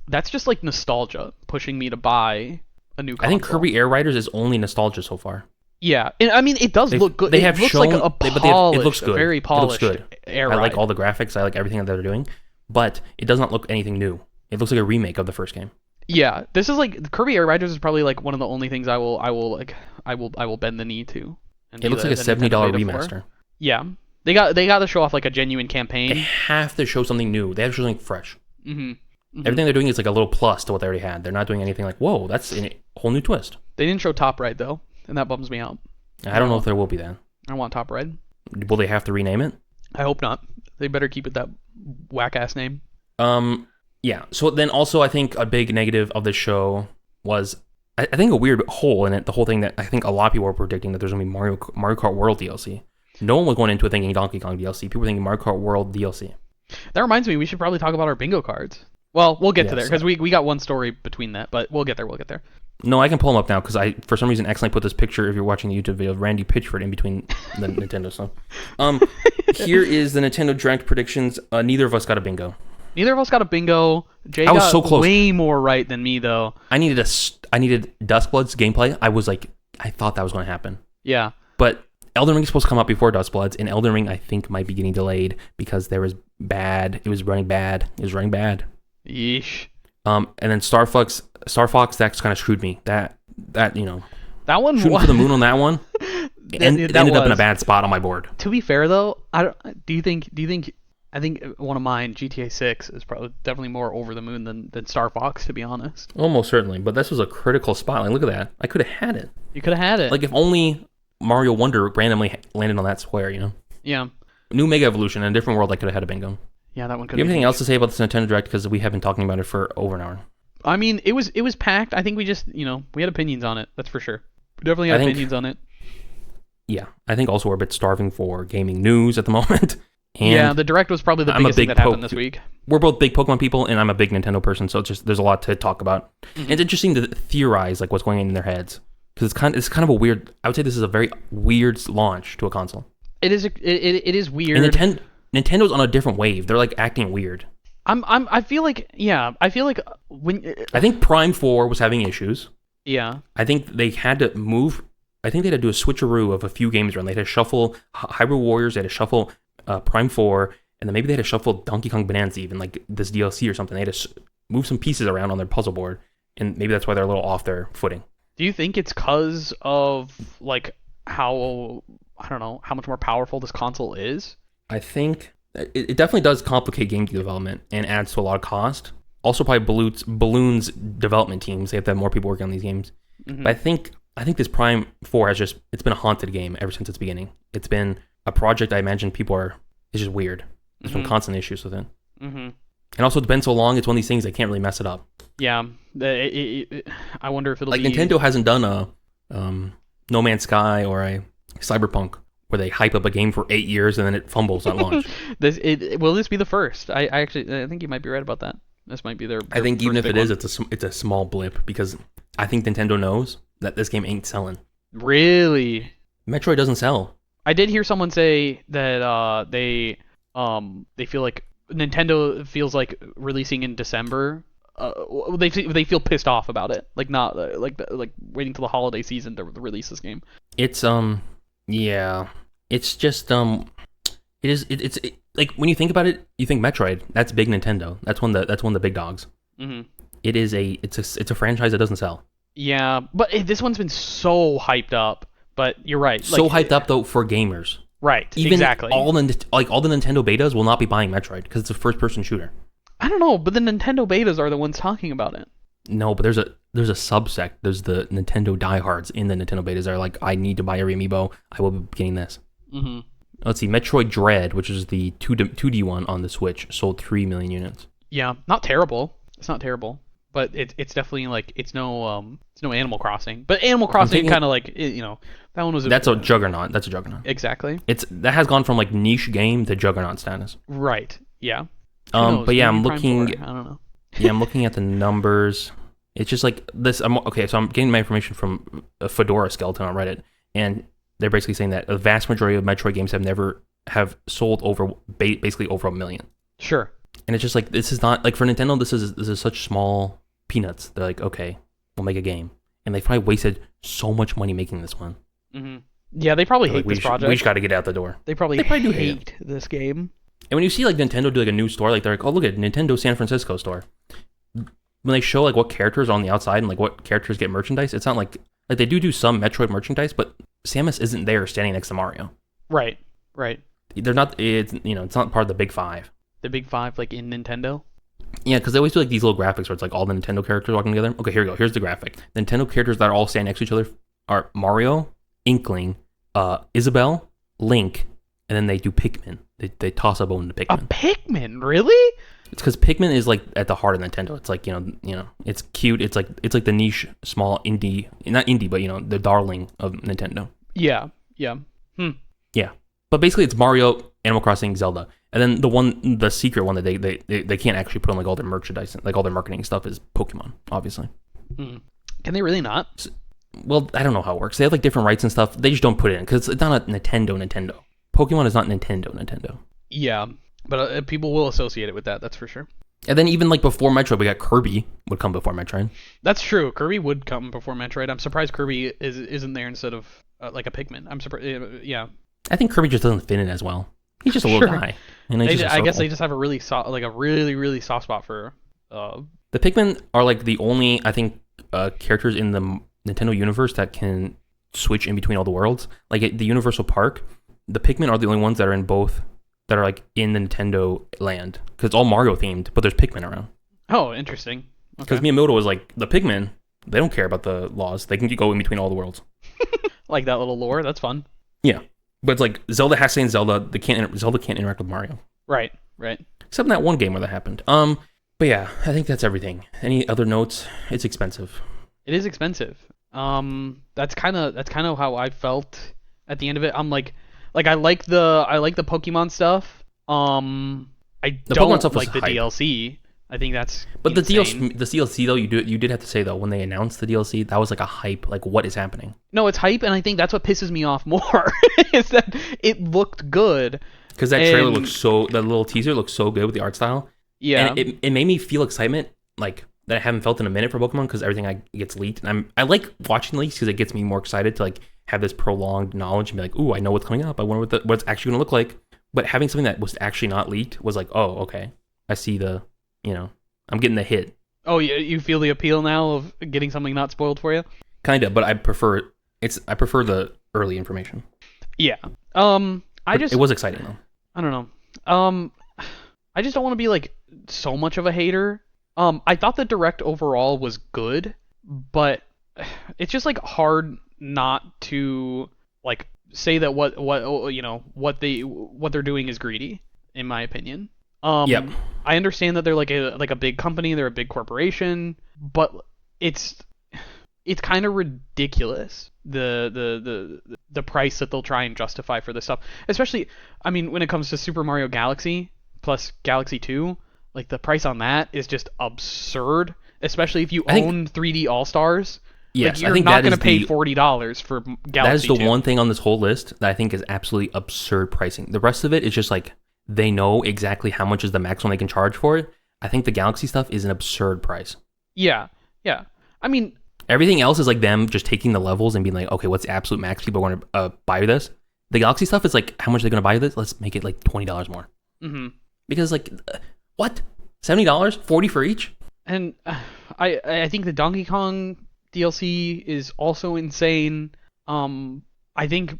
Speaker 2: that's just like nostalgia pushing me to buy a new console.
Speaker 1: I think Kirby Air Riders is only nostalgia so far.
Speaker 2: Yeah, and I mean, it does look good. It looks like a polished,
Speaker 1: it looks good.
Speaker 2: Very polished
Speaker 1: it looks good.
Speaker 2: Air Ride.
Speaker 1: I like all the graphics. I like everything that they're doing, but it does not look anything new. It looks like a remake of the first game.
Speaker 2: Yeah, this is like Kirby Air Riders is probably like one of the only things I will bend the knee to.
Speaker 1: It looks like a $70 remaster.
Speaker 2: Yeah, they got to show off like a genuine campaign.
Speaker 1: They have to show something new. They have to show something fresh.
Speaker 2: Mm-hmm.
Speaker 1: Everything they're doing is like a little plus to what they already had. They're not doing anything like, whoa, that's a whole new twist.
Speaker 2: They didn't show Top Red though, and that bums me out.
Speaker 1: I don't know if there will be then.
Speaker 2: I want Top Red.
Speaker 1: Will they have to rename it?
Speaker 2: I hope not. They better keep it that whack ass name.
Speaker 1: Yeah. So then also I think a big negative of the show was I think a weird hole in it. The whole thing that I think a lot of people were predicting that there's gonna be Mario Kart World DLC. No one was going into it thinking Donkey Kong DLC. People were thinking Mario Kart World DLC.
Speaker 2: That reminds me, we should probably talk about our bingo cards. Well, we'll get to there because we got one story between that, but we'll get there.
Speaker 1: No, I can pull them up now because I, for some reason, accidentally put this picture, if you're watching the YouTube video, of Randy Pitchford in between the Nintendo stuff. Here is the Nintendo Direct predictions. Neither of us got a bingo.
Speaker 2: Neither of us got a bingo. Jay
Speaker 1: I was
Speaker 2: got
Speaker 1: so close.
Speaker 2: Way more right than me, though.
Speaker 1: I needed Duskblood's gameplay. I thought that was going to happen.
Speaker 2: Yeah.
Speaker 1: But Elden Ring is supposed to come out before Duskbloods, and Elden Ring, I think, might be getting delayed because it was running bad.
Speaker 2: Yeesh.
Speaker 1: And then Star Fox, that's kind of screwed me. That
Speaker 2: one
Speaker 1: shooting for the moon on that one. It ended up in a bad spot on my board.
Speaker 2: To be fair though, I think one of mine, GTA 6, is probably definitely more over the moon than Star Fox, to be honest.
Speaker 1: Almost certainly, but this was a critical spot. Like, look at that. I could have had it.
Speaker 2: You could have had it.
Speaker 1: Like, if only Mario Wonder randomly landed on that square,
Speaker 2: Yeah.
Speaker 1: New Mega Evolution in a different world, I could have had a bingo.
Speaker 2: Yeah, that one could.
Speaker 1: Do you have anything else to say about this Nintendo Direct? Because we have been talking about it for over an hour.
Speaker 2: I mean, it was packed. I think we just, we had opinions on it. That's for sure. We definitely had opinions on it.
Speaker 1: Yeah, I think also we're a bit starving for gaming news at the moment. And
Speaker 2: yeah, the Direct was probably the biggest thing that happened this week.
Speaker 1: We're both big Pokemon people, and I'm a big Nintendo person, so there's a lot to talk about. Mm-hmm. And it's interesting to theorize like what's going on in their heads, because it's kind of a weird. I would say this is a very weird launch to a console.
Speaker 2: It is weird.
Speaker 1: And Nintendo's on a different wave. They're like acting weird.
Speaker 2: I feel like when
Speaker 1: I think Prime 4 was having issues.
Speaker 2: Yeah.
Speaker 1: I think they had to move. I think they had to do a switcheroo of a few games around. They had to shuffle Hyrule Warriors. They had to shuffle Prime 4, and then maybe they had to shuffle Donkey Kong Bonanza, even like this DLC or something. They had to move some pieces around on their puzzle board, and maybe that's why they're a little off their footing.
Speaker 2: Do you think it's because of like how, I don't know, how much more powerful this console is?
Speaker 1: I think it definitely does complicate game development and adds to a lot of cost. Also, probably balloons development teams. They have to have more people working on these games. Mm-hmm. But I think this Prime 4 it's been a haunted game ever since its beginning. It's been a project I imagine it's just weird. There's been constant issues with it. Mm-hmm. And also, it's been so long, it's one of these things they can't really mess it up.
Speaker 2: Yeah. I wonder if it'll be...
Speaker 1: Nintendo hasn't done a No Man's Sky or a Cyberpunk where they hype up a game for 8 years and then it fumbles at launch.
Speaker 2: Will this be the first? I think you might be right about that. This might be their
Speaker 1: I think even if it is,
Speaker 2: one.
Speaker 1: it's a small blip, because I think Nintendo knows that this game ain't selling.
Speaker 2: Really?
Speaker 1: Metroid doesn't sell.
Speaker 2: I did hear someone say that they feel like Nintendo feels like releasing in December they feel pissed off about it, like not like waiting till the holiday season to release this game.
Speaker 1: It's yeah, it's just it's like when you think about it, you think Metroid. That's big Nintendo. That's one of the big dogs.
Speaker 2: Mm-hmm.
Speaker 1: It's a franchise that doesn't sell.
Speaker 2: Yeah, but this one's been so hyped up. But you're right.
Speaker 1: So hyped up though for gamers.
Speaker 2: Right.
Speaker 1: Even
Speaker 2: exactly.
Speaker 1: all the Nintendo betas will not be buying Metroid because it's a first-person shooter.
Speaker 2: I don't know, but the Nintendo betas are the ones talking about it.
Speaker 1: No, but there's a subsect. There's the Nintendo diehards in the Nintendo betas that are like, I need to buy every amiibo. I will be getting this.
Speaker 2: Mm-hmm.
Speaker 1: Let's see, Metroid Dread, which is the 2D one on the Switch, sold 3 million units.
Speaker 2: Yeah, not terrible. It's not terrible, but it's definitely like it's no Animal Crossing. But Animal Crossing kind of like that one was.
Speaker 1: That's a juggernaut. That's a juggernaut.
Speaker 2: Exactly.
Speaker 1: That has gone from like niche game to juggernaut status.
Speaker 2: Right. Yeah.
Speaker 1: But yeah, I'm looking.
Speaker 2: I don't know.
Speaker 1: Yeah, I'm looking at the numbers. It's just like this. Okay, so I'm getting my information from a Fedora skeleton on Reddit, and they're basically saying that a vast majority of Metroid games have sold over basically over 1 million.
Speaker 2: Sure.
Speaker 1: And it's just like, this is not like, for Nintendo, this is such small peanuts. They're like, okay, we'll make a game, and they probably wasted so much money making this one.
Speaker 2: Mm-hmm. Yeah, they probably hate this project.
Speaker 1: We just got to get out the door.
Speaker 2: They probably do hate this game.
Speaker 1: And when you see like Nintendo do like a new store, like they're like, oh, look at Nintendo San Francisco store. When they show like what characters are on the outside and like what characters get merchandise, it's not like they do some Metroid merchandise, but Samus isn't there standing next to Mario.
Speaker 2: Right. Right.
Speaker 1: They're not. It's not part of the Big Five.
Speaker 2: The Big Five, like in Nintendo.
Speaker 1: Yeah, because they always do like these little graphics where it's like all the Nintendo characters walking together. Okay, here we go. Here's the graphic. The Nintendo characters that are all standing next to each other are Mario, Inkling, Isabelle, Link, and then they do Pikmin. They toss a bone to Pikmin.
Speaker 2: A Pikmin, really?
Speaker 1: It's because Pikmin is like at the heart of Nintendo. It's like it's cute. It's like the niche, small indie, not indie, but the darling of Nintendo.
Speaker 2: Yeah. Yeah.
Speaker 1: Yeah. But basically, it's Mario, Animal Crossing, Zelda, and then the secret one that they can't actually put on like all their merchandise, like all their marketing stuff, is Pokemon, obviously.
Speaker 2: Can they really not?
Speaker 1: Well, I don't know how it works. They have like different rights and stuff. They just don't put it in because it's not a Nintendo. Pokemon is not Nintendo.
Speaker 2: Yeah, but people will associate it with that. That's for sure.
Speaker 1: And then even like before Metroid, we got Kirby would come before Metroid.
Speaker 2: That's true. Kirby would come before Metroid. I'm surprised Kirby isn't there instead of like a Pikmin. I'm surprised. Yeah.
Speaker 1: I think Kirby just doesn't fit in as well. He's just a little guy. And
Speaker 2: I guess they just have a really really soft spot for.
Speaker 1: The Pikmin are like the only, I think, characters in the Nintendo universe that can switch in between all the worlds. Like at the Universal Park, the Pikmin are the only ones that are in both, that are like in the Nintendo land, because it's all Mario themed, but there's Pikmin around.
Speaker 2: Oh, interesting.
Speaker 1: Because Miyamoto was like, the Pikmin, they don't care about the laws. They can go in between all the worlds.
Speaker 2: Like that little lore. That's fun.
Speaker 1: Yeah. But it's like Zelda has to stay in Zelda. Zelda can't interact with Mario.
Speaker 2: Right.
Speaker 1: Except in that one game where that happened. But yeah, I think that's everything. Any other notes? It's expensive.
Speaker 2: It is expensive. That's kind of how I felt at the end of it. I'm like I like the Pokemon stuff. I don't like the DLC. I think that's
Speaker 1: but
Speaker 2: insane.
Speaker 1: the DLC though, you did have to say though, when they announced the DLC, that was like a hype, like what is happening?
Speaker 2: No, it's hype, and I think that's what pisses me off more is that it looked good.
Speaker 1: Because that trailer that little teaser looked so good with the art style.
Speaker 2: Yeah,
Speaker 1: and it made me feel excitement like that I haven't felt in a minute for Pokemon, because everything gets leaked, and I like watching leaks because it gets me more excited to like have this prolonged knowledge and be like, ooh, I know what's coming up. I wonder what it's actually going to look like. But having something that was actually not leaked was like, oh, okay, I see I'm getting the hit.
Speaker 2: Oh, you feel the appeal now of getting something not spoiled for you?
Speaker 1: Kind of, but I prefer the early information.
Speaker 2: Yeah. It
Speaker 1: was exciting though.
Speaker 2: I don't know. I just don't want to be like so much of a hater. I thought the Direct overall was good, but it's just like hard not to like say that what they're doing is greedy, in my opinion.
Speaker 1: Yep.
Speaker 2: I understand that they're like a big company, they're a big corporation, but it's kind of ridiculous the price that they'll try and justify for this stuff. Especially, I mean, when it comes to Super Mario Galaxy plus Galaxy 2, like the price on that is just absurd. Especially if you own 3D All Stars.
Speaker 1: Yes,
Speaker 2: like, you're not going to pay $40 for Galaxy 2.
Speaker 1: That is the one thing on this whole list that I think is absolutely absurd pricing. The rest of it is just like, they know exactly how much is the maximum they can charge for it. I think the Galaxy stuff is an absurd price.
Speaker 2: Yeah. I mean,
Speaker 1: everything else is like them just taking the levels and being like, okay, what's the absolute max people are going to buy this? The Galaxy stuff is like, how much are they going to buy this? Let's make it like $20 more.
Speaker 2: Mm-hmm.
Speaker 1: Because like, what? $70? $40 for each?
Speaker 2: And I think the Donkey Kong DLC is also insane. I think,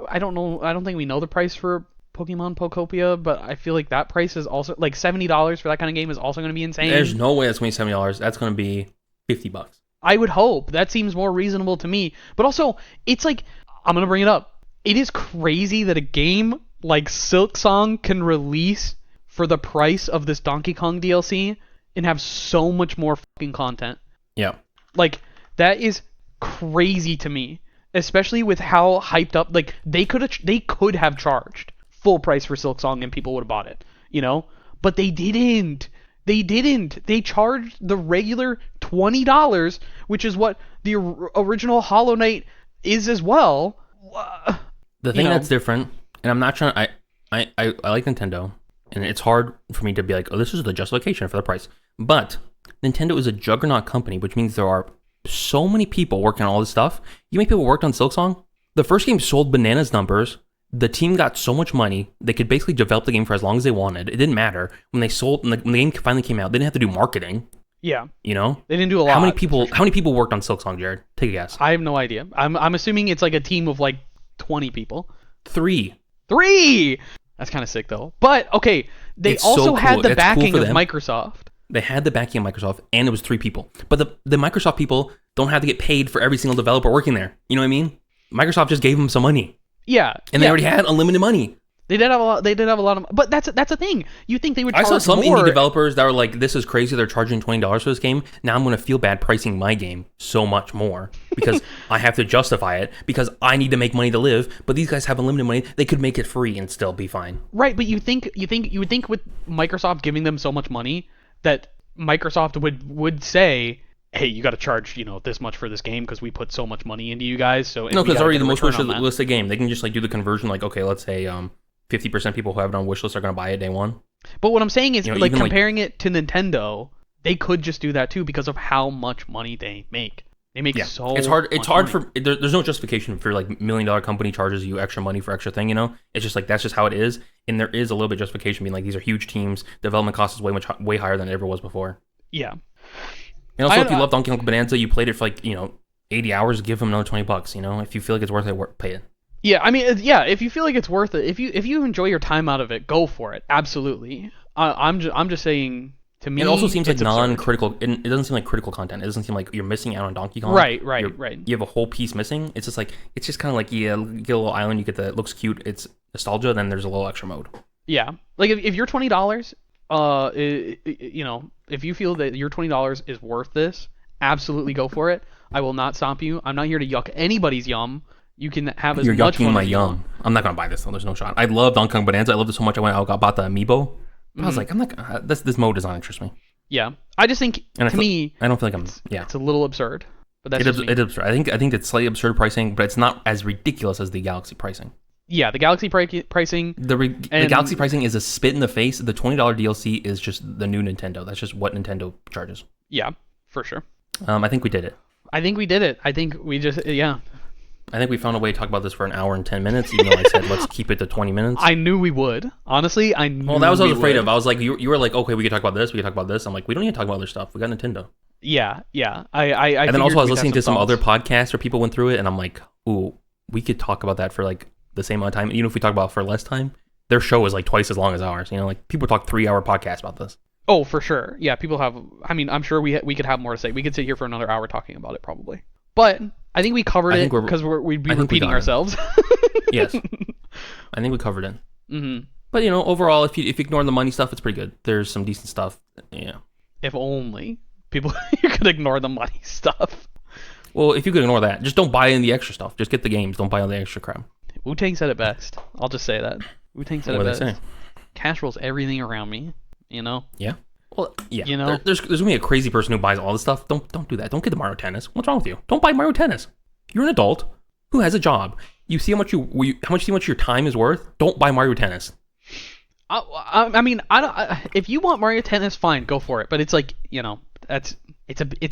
Speaker 2: I don't know, I don't think we know the price for Pokemon Pokopia, but I feel like that price is also, like $70 for that kind of game is also going to be insane.
Speaker 1: There's no way that's going to be $70. That's going to be $50.
Speaker 2: I would hope. That seems more reasonable to me. But also, it's like, I'm going to bring it up. It is crazy that a game like Silk Song can release for the price of this Donkey Kong DLC and have so much more fucking content.
Speaker 1: Yeah.
Speaker 2: Like, that is crazy to me. Especially with how hyped up, like, they could have charged full price for Silk Song and people would have bought it, you know? But they didn't. They charged the regular $20, which is what the original Hollow Knight is as well.
Speaker 1: The thing that's different, and I'm not trying. I like Nintendo, and it's hard for me to be like, oh, this is the justification for the price. But Nintendo is a juggernaut company, which means there are so many people working on all this stuff. You many people worked on Silksong? The first game sold bananas numbers. The team got so much money, they could basically develop the game for as long as they wanted. It didn't matter. When they sold, when the game finally came out, they didn't have to do marketing.
Speaker 2: Yeah.
Speaker 1: You know?
Speaker 2: They didn't do a lot.
Speaker 1: How many people worked on Silksong, Jared? Take a guess.
Speaker 2: I have no idea. I'm assuming it's like a team of like 20 people.
Speaker 1: 3.
Speaker 2: That's kind of sick though. But okay, they
Speaker 1: it's
Speaker 2: also
Speaker 1: so cool.
Speaker 2: had the
Speaker 1: it's
Speaker 2: backing
Speaker 1: cool
Speaker 2: of Microsoft.
Speaker 1: They had the backing of Microsoft, and it was 3 people. But the Microsoft people don't have to get paid for every single developer working there. You know what I mean? Microsoft just gave them some money.
Speaker 2: Yeah.
Speaker 1: And they already had unlimited money.
Speaker 2: They did have a lot of, but that's a thing. You think they would charge more?
Speaker 1: I saw some indie developers that were like, "This is crazy. They're charging $20 for this game. Now I'm going to feel bad pricing my game so much more because I have to justify it because I need to make money to live. But these guys have unlimited money. They could make it free and still be fine."
Speaker 2: Right, but you would think with Microsoft giving them so much money that Microsoft would say, hey, you got to charge, this much for this game because we put so much money into you guys. So
Speaker 1: no, because it's already the most wishlist game. They can just like do the conversion. Like, okay, let's say 50% people who have it on wishlist are going to buy it day one.
Speaker 2: But what I'm saying is, like comparing it to Nintendo, they could just do that too because of how much money they make. They make so.
Speaker 1: It's hard. It's hard
Speaker 2: money.
Speaker 1: There's no justification for like $1 million company charges you extra money for extra thing. It's just like that's just how it is, and there is a little bit of justification being like these are huge teams. Development cost is way higher than it ever was before.
Speaker 2: Yeah.
Speaker 1: And also, if you love Donkey Kong Bonanza, you played it for like 80 hours. Give them another $20. If you feel like it's worth it, pay it. Yeah,
Speaker 2: I mean, if you feel like it's worth it, if you enjoy your time out of it, go for it. Absolutely. I'm just saying. To me,
Speaker 1: it also seems like
Speaker 2: absurd.
Speaker 1: non-critical. It doesn't seem like critical content. It doesn't seem like you're missing out on Donkey Kong.
Speaker 2: Right.
Speaker 1: You have a whole piece missing. It's just kind of like you get a little island. You get it looks cute. It's nostalgia. Then there's a little extra mode.
Speaker 2: Yeah, like if you're $20, if you feel that your $20 is worth this, absolutely go for it. I will not stop you. I'm not here to yuck anybody's yum. You can have as
Speaker 1: You're
Speaker 2: much fun
Speaker 1: yucking my
Speaker 2: as you
Speaker 1: yum.
Speaker 2: want.
Speaker 1: I'm not gonna buy this though. There's no shot. I love Donkey Kong Bonanza. I loved it so much. I went out bought the amiibo. I was like, I'm not gonna, this mode does not interest me.
Speaker 2: Yeah, I just think
Speaker 1: I don't feel like
Speaker 2: it's a little absurd. But that's
Speaker 1: it's absurd. I think it's slightly absurd pricing, but it's not as ridiculous as the Galaxy pricing.
Speaker 2: Yeah, the Galaxy pricing.
Speaker 1: The Galaxy pricing is a spit in the face. The $20 DLC is just the new Nintendo. That's just what Nintendo charges.
Speaker 2: Yeah, for sure.
Speaker 1: I think we did it.
Speaker 2: I think we just
Speaker 1: I think we found a way to talk about this for an hour and 10 minutes, even though I said let's keep it to 20 minutes.
Speaker 2: I knew we would. Honestly, I knew.
Speaker 1: Well, that was what I was afraid of. I was like, you were like, okay, we can talk about this. We can talk about this. I'm like, we don't need to talk about other stuff. We got Nintendo.
Speaker 2: Yeah.
Speaker 1: And then also I was listening to some other podcasts where people went through it, and I'm like, ooh, we could talk about that for like the same amount of time. Even if we talk about it for less time, their show is like twice as long as ours. Like people talk 3-hour podcasts about this.
Speaker 2: Oh, for sure. Yeah, people have. I mean, I'm sure we could have more to say. We could sit here for another hour talking about it, probably. But I think we covered it because we'd be repeating ourselves.
Speaker 1: Yes, I think we covered it.
Speaker 2: Mm-hmm.
Speaker 1: But overall, if you ignore the money stuff, it's pretty good. There's some decent stuff. Yeah.
Speaker 2: If only people you could ignore the money stuff.
Speaker 1: Well, if you could ignore that, just don't buy in the extra stuff. Just get the games. Don't buy all the extra crap.
Speaker 2: Wu-Tang said it best. I'll just say that. Wu-Tang said it best.
Speaker 1: What did they say?
Speaker 2: Cash rules everything around me.
Speaker 1: Yeah. Well, yeah. There's gonna be a crazy person who buys all this stuff. Don't do that. Don't get the Mario Tennis. What's wrong with you? Don't buy Mario Tennis. You're an adult who has a job. You see how much your time is worth. Don't buy Mario Tennis.
Speaker 2: I mean, if you want Mario Tennis, fine, go for it. But it's like, it's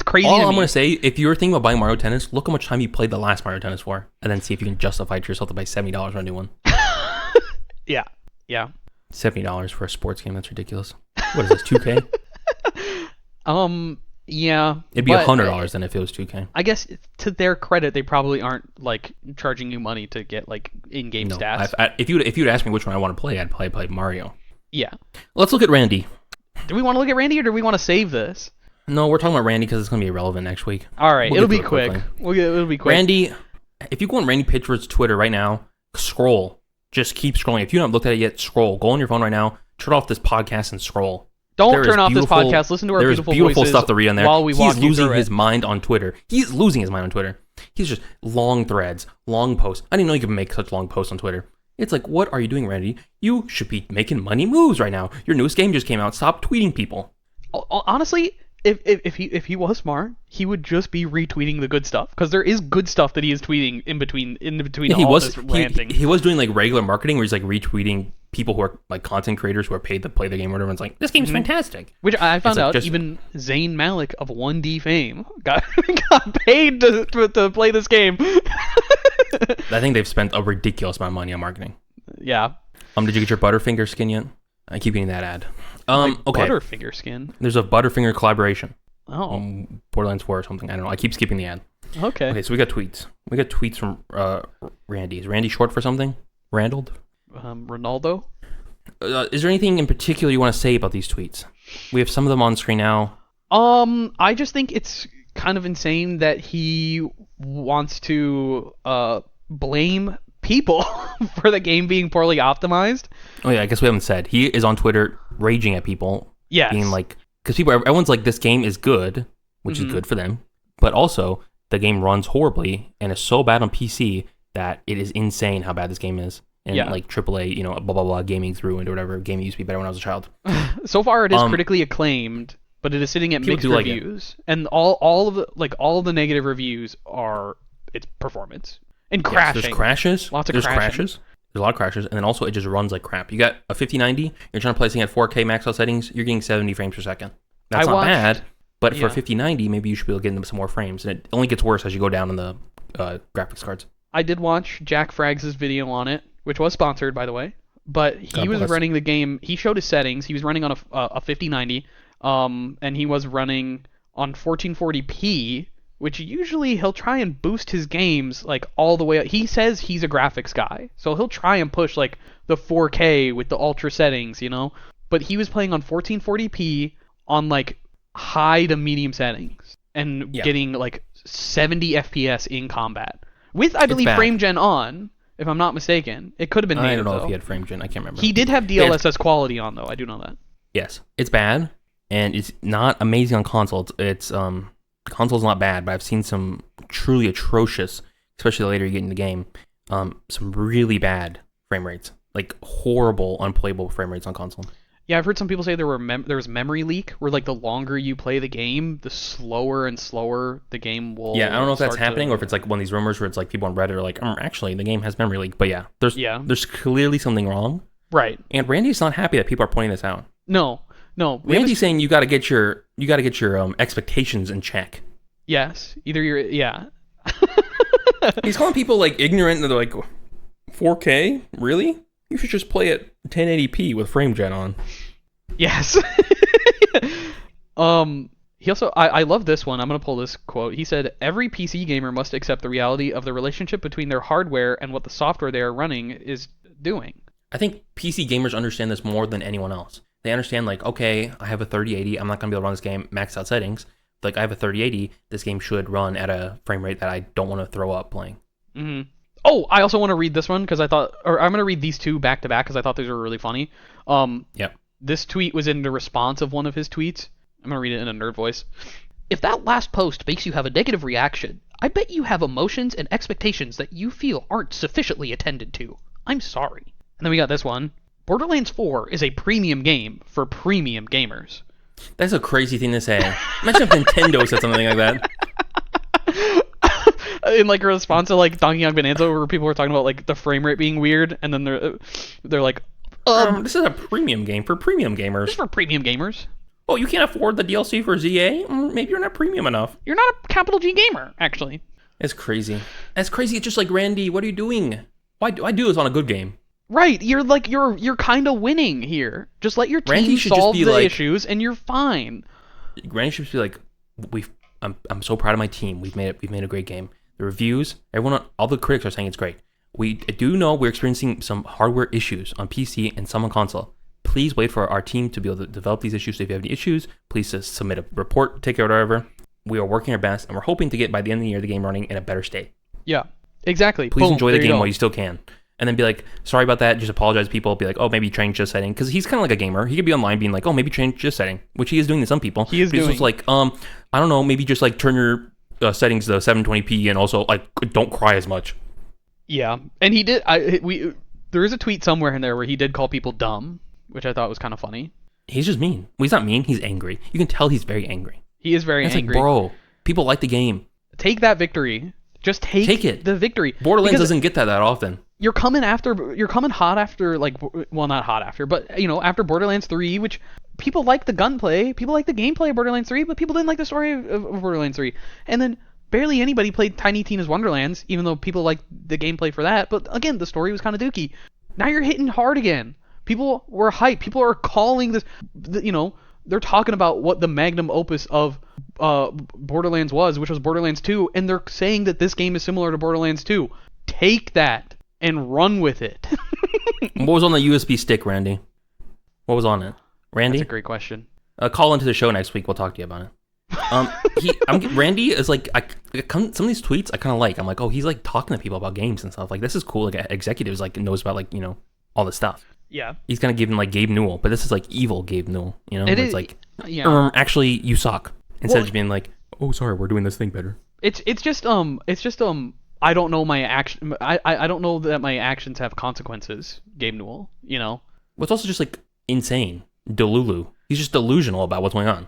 Speaker 2: crazy.
Speaker 1: All
Speaker 2: to
Speaker 1: I'm
Speaker 2: me.
Speaker 1: gonna say, if you're thinking about buying Mario Tennis, look how much time you played the last Mario Tennis for, and then see if you can justify to yourself to pay $70 on a new one.
Speaker 2: Yeah, yeah.
Speaker 1: $70 for a sports game? That's ridiculous. What is this, 2K?
Speaker 2: Yeah.
Speaker 1: It'd be $100 then if it was 2K.
Speaker 2: I guess to their credit, they probably aren't like charging you money to get like in-game stats.
Speaker 1: If you'd ask me which one I want to play, I'd play Mario.
Speaker 2: Yeah.
Speaker 1: Let's look at Randy.
Speaker 2: Do we want to look at Randy or do we want to save this?
Speaker 1: No, we're talking about Randy because it's going to be irrelevant next week.
Speaker 2: All right, it'll be quick. It'll be quick.
Speaker 1: Randy, if you go on Randy Pitchford's Twitter right now, scroll. Just keep scrolling. If you haven't looked at it yet, scroll. Go on your phone right now, turn off this podcast and scroll.
Speaker 2: Don't turn off this podcast. Listen to our beautiful voices.
Speaker 1: There's beautiful stuff to read on there.
Speaker 2: While we walk
Speaker 1: He's losing his mind on Twitter. He's losing his mind on Twitter. He's just long threads, long posts. I didn't know you could make such long posts on Twitter. It's like, what are you doing, Randy? You should be making money moves right now. Your newest game just came out. Stop tweeting people.
Speaker 2: Honestly, if he was smart, he would just be retweeting the good stuff, because there is good stuff that he is tweeting in between this ranting.
Speaker 1: He was doing like regular marketing where he's like retweeting people who are like content creators who are paid to play the game, or everyone's like, this game's fantastic.
Speaker 2: Which I found out even Zayn Malik of 1D fame got paid to play this game.
Speaker 1: I think they've spent a ridiculous amount of money on marketing.
Speaker 2: Yeah.
Speaker 1: Did you get your Butterfinger skin yet? I keep getting that ad. Okay.
Speaker 2: Butterfinger skin.
Speaker 1: There's a Butterfinger collaboration.
Speaker 2: Oh.
Speaker 1: Borderlands 4 or something. I don't know. I keep skipping the ad.
Speaker 2: Okay.
Speaker 1: Okay, so we got tweets. We got tweets from Randy. Is Randy short for something? Randalled?
Speaker 2: Ronaldo?
Speaker 1: Is there anything in particular you want to say about these tweets? We have some of them on screen now.
Speaker 2: I just think it's kind of insane that he wants to blame people for the game being poorly optimized.
Speaker 1: Oh yeah, I guess we haven't said. He is on Twitter raging at people.
Speaker 2: Yes.
Speaker 1: Being like, because everyone's like, this game is good, which is good for them, but also the game runs horribly and is so bad on PC that it is insane how bad this game is. And like AAA, blah blah blah, gaming's ruined or whatever. Gaming used to be better when I was a child.
Speaker 2: So far, it is critically acclaimed, but it is sitting at mixed reviews, and all of the negative reviews are its performance and crashing.
Speaker 1: There's crashes.
Speaker 2: Lots of
Speaker 1: There's crashes. There's a lot of crashes, and then also it just runs like crap. You got a 5090. You're trying to play this thing at 4K max out settings. You're getting 70 frames per second. That's not bad, but for 5090, maybe you should be able to get them some more frames, and it only gets worse as you go down in the graphics cards. I
Speaker 2: did watch Jack Fraggs' video on it, which was sponsored, by the way. But he was running the game. He showed his settings. He was running on a 5090, and he was running on 1440p, which usually he'll try and boost his games like all the way up. He says he's a graphics guy, so he'll try and push like the 4K with the ultra settings, But he was playing on 1440p on like high to medium settings and getting like 70 FPS in combat with, I believe, frame gen on. If I'm not mistaken, it could have been native.
Speaker 1: I don't know if he had frame gen. I can't remember.
Speaker 2: He did have DLSS quality on, though. I do know that.
Speaker 1: Yes, it's bad, and it's not amazing on console. It's console's not bad, but I've seen some truly atrocious, especially the later you get in the game, some really bad frame rates, like horrible, unplayable frame rates on console.
Speaker 2: Yeah, I've heard some people say there was memory leak, where like the longer you play the game, the slower and slower the game will.
Speaker 1: Yeah, I don't know if that's happening or if it's like one of these rumors where it's like people on Reddit are like, actually the game has memory leak. But yeah, there's clearly something wrong.
Speaker 2: Right.
Speaker 1: And Randy's not happy that people are pointing this out.
Speaker 2: No.
Speaker 1: Randy's saying you got to get your expectations in check.
Speaker 2: Yes. Yeah.
Speaker 1: He's calling people like ignorant and they're like, 4K? Really? You should just play at 1080p with frame gen on.
Speaker 2: Yes. He also, I love this one. I'm going to pull this quote. He said, every PC gamer must accept the reality of the relationship between their hardware and what the software they are running is doing.
Speaker 1: I think PC gamers understand this more than anyone else. They understand like, okay, I have a 3080. I'm not going to be able to run this game maxed out settings. Like I have a 3080. This game should run at a frame rate that I don't want to throw up playing.
Speaker 2: Mm-hmm. Oh, I also want to read this one because I'm going to read these two back to back because I thought these were really funny.
Speaker 1: Yep.
Speaker 2: This tweet was in the response of one of his tweets. I'm going to read it in a nerd voice. If that last post makes you have a negative reaction, I bet you have emotions and expectations that you feel aren't sufficiently attended to. I'm sorry. And then we got this one. Borderlands 4 is a premium game for premium gamers.
Speaker 1: That's a crazy thing to say. Imagine if Nintendo said something like that.
Speaker 2: In like a response to like Donkey Kong Bonanza, where people were talking about like the frame rate being weird, and then they're like,
Speaker 1: This is a premium game for premium gamers.
Speaker 2: This is for premium gamers.
Speaker 1: Oh, you can't afford the DLC for ZA? Maybe you're not premium enough.
Speaker 2: You're not a capital G gamer, actually.
Speaker 1: It's crazy. It's crazy. It's just like, Randy, what are you doing? Why do I do this on a good game?
Speaker 2: Right, you're kind of winning here. Just let your team solve the issues, and you're fine.
Speaker 1: Randy should be like, I'm so proud of my team. We've made a great game. The reviews, all the critics are saying it's great. We do know we're experiencing some hardware issues on PC and some on console. Please wait for our team to be able to develop these issues. So if you have any issues, please just submit a report, take care of whatever. We are working our best, and we're hoping to get by the end of the year the game running in a better state.
Speaker 2: Yeah, exactly.
Speaker 1: Please enjoy the game while you still can. And then be like, sorry about that. Just apologize to people. Be like, oh, maybe change this setting. Because he's kind of like a gamer. He could be online being like, oh, maybe change this setting, which he is doing to some people.
Speaker 2: He is doing.
Speaker 1: He's just like, I don't know, maybe just like turn your settings to 720p and also like don't cry as much.
Speaker 2: Yeah, and he did. There is a tweet somewhere in there where he did call people dumb, which I thought was kind of funny.
Speaker 1: He's just mean. Well, he's not mean. He's angry. You can tell he's very angry.
Speaker 2: He is very angry.
Speaker 1: Like, bro, people like the game.
Speaker 2: Take that victory. Just take it. The victory.
Speaker 1: Borderlands doesn't get that often.
Speaker 2: You're coming hot after, like, well, not hot after, but, you know, after Borderlands 3, which people like the gunplay, people like the gameplay of Borderlands 3, but people didn't like the story of Borderlands 3. And then barely anybody played Tiny Tina's Wonderlands, even though people liked the gameplay for that. But again, the story was kind of dookie. Now you're hitting hard again. People were hyped. People are calling this, you know, they're talking about what the magnum opus of Borderlands was, which was Borderlands 2, and they're saying that this game is similar to Borderlands 2. Take that and run with it.
Speaker 1: What was on the USB stick, Randy? What was on it? Randy?
Speaker 2: That's a great question.
Speaker 1: Call into the show next week. We'll talk to you about it. Randy is like, some of these tweets I kind of like. I'm like, oh, he's like talking to people about games and stuff. Like, this is cool. Like, executives like knows about, like, you know, all this stuff.
Speaker 2: Yeah.
Speaker 1: He's kind of giving like Gabe Newell, but this is like evil Gabe Newell. You know, it's like,
Speaker 2: yeah.
Speaker 1: Actually, you suck. Instead of being like, oh, sorry, we're doing this thing better.
Speaker 2: It's just I don't know my action. I don't know that my actions have consequences, Gabe Newell. You know.
Speaker 1: Well, it's also just like insane, Delulu. He's just delusional about what's going on.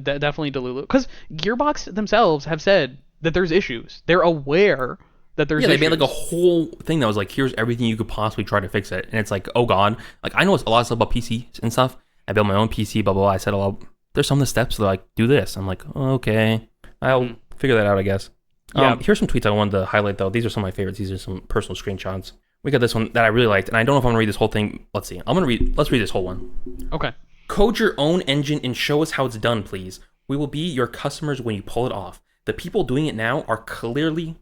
Speaker 2: Definitely Delulu. Because Gearbox themselves have said that there's issues. They're aware that there's issues.
Speaker 1: They made like a whole thing that was like, here's everything you could possibly try to fix it, and it's like, oh god, like I know a lot of stuff about PCs and stuff. I built my own PC, blah blah blah. I said, oh, there's some of the steps that like do this. I'm like, oh, okay, I'll figure that out, I guess. Yeah. Here's some tweets I wanted to highlight though. These are some of my favorites. These are some personal screenshots. We got this one that I really liked, and I don't know if I'm gonna read this whole thing. Let's see. Let's read this whole one.
Speaker 2: Okay.
Speaker 1: Code your own engine and show us how it's done, please. We will be your customers when you pull it off. The people doing it now are clearly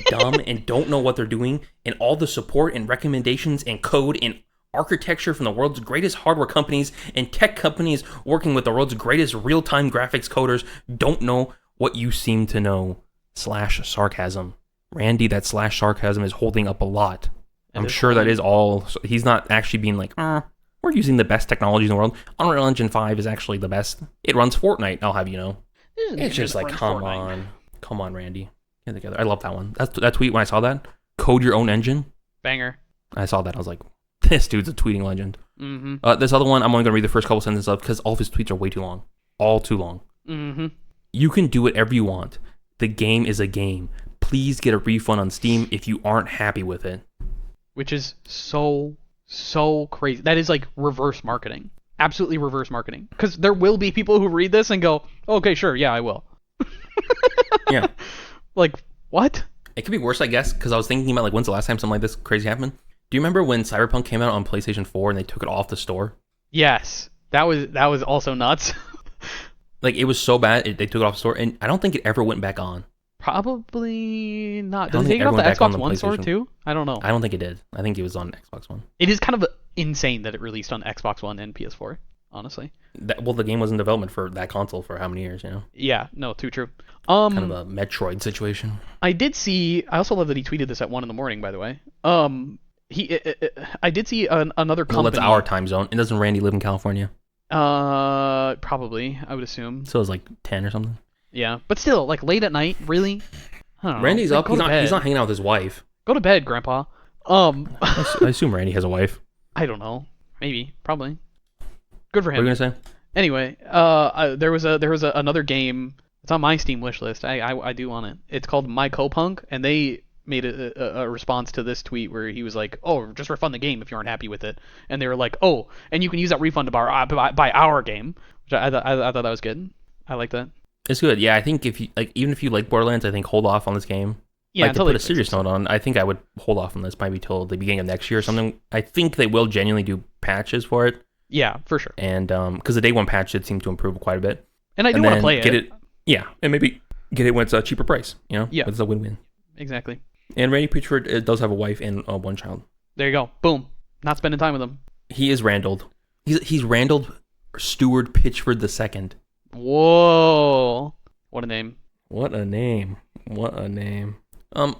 Speaker 1: dumb and don't know what they're doing, and all the support and recommendations and code and architecture from the world's greatest hardware companies and tech companies working with the world's greatest real-time graphics coders don't know what you seem to know. /sarcasm. Randy, that /sarcasm is holding up a lot. I'm sure that is all. He's not actually being like, we're using the best technology in the world. Unreal Engine 5 is actually the best. It runs Fortnite, I'll have you know. It's just like, come on, Randy. Get together. I love that one. That tweet, when I saw that, code your own engine.
Speaker 2: Banger.
Speaker 1: I saw that. I was like, this dude's a tweeting legend. Mm-hmm. This other one, I'm only going to read the first couple sentences of because all of his tweets are way too long. All too long.
Speaker 2: Mm-hmm.
Speaker 1: You can do whatever you want. The game is a game. Please get a refund on Steam if you aren't happy with it.
Speaker 2: Which is so crazy. That is like reverse marketing. Absolutely reverse marketing. Because there will be people who read this and go, okay, sure, yeah, I will.
Speaker 1: Yeah.
Speaker 2: Like, what?
Speaker 1: It could be worse, I guess, because I was thinking about, like, when's the last time something like this crazy happened? Do you remember when Cyberpunk came out on PlayStation 4 and they took it off the store?
Speaker 2: Yes. That was also nuts.
Speaker 1: Like, it was so bad, they took it off the store, and I don't think it ever went back on.
Speaker 2: Probably not. Did they take it off the Xbox One store, too? I don't know.
Speaker 1: I don't think it did. I think it was on Xbox One.
Speaker 2: It is kind of insane that it released on Xbox One and PS4, honestly.
Speaker 1: Well, the game was in development for that console for how many years, you know?
Speaker 2: Yeah, no, too true.
Speaker 1: Kind of a Metroid situation.
Speaker 2: I also love that he tweeted this at 1 a.m, by the way. I did see another company.
Speaker 1: Well, that's our time zone. And doesn't Randy live in California?
Speaker 2: Probably, I would assume.
Speaker 1: So it's like 10 or something?
Speaker 2: Yeah, but still, like, late at night, really? I don't know.
Speaker 1: Randy's up. He's not hanging out with his wife.
Speaker 2: Go to bed, Grandpa.
Speaker 1: I assume Randy has a wife.
Speaker 2: I don't know. Maybe. Probably. Good for him.
Speaker 1: What are you gonna say?
Speaker 2: Anyway, there was another game. It's on my Steam wish list. I do want it. It's called My Copunk, and they made a response to this tweet where he was like, "Oh, just refund the game if you aren't happy with it," and they were like, "Oh, and you can use that refund to buy our game," which I thought that was good. I like that.
Speaker 1: It's good. Yeah, I think if you like, even if you like Borderlands, I think hold off on this game.
Speaker 2: Yeah,
Speaker 1: like to put a serious note on, I think I would hold off on this maybe till the beginning of next year or something. I think they will genuinely do patches for it.
Speaker 2: Yeah, for sure.
Speaker 1: And because the day one patch did seem to improve quite a bit.
Speaker 2: And I do want to play it.
Speaker 1: Yeah, and maybe get it when it's a cheaper price. You know,
Speaker 2: yeah,
Speaker 1: it's a win-win.
Speaker 2: Exactly.
Speaker 1: And Randy Pitchford does have a wife and one child.
Speaker 2: There you go. Boom. Not spending time with him.
Speaker 1: He is Randall. He's Randall Stewart Pitchford II.
Speaker 2: Whoa. What a name.
Speaker 1: What a name. What a name.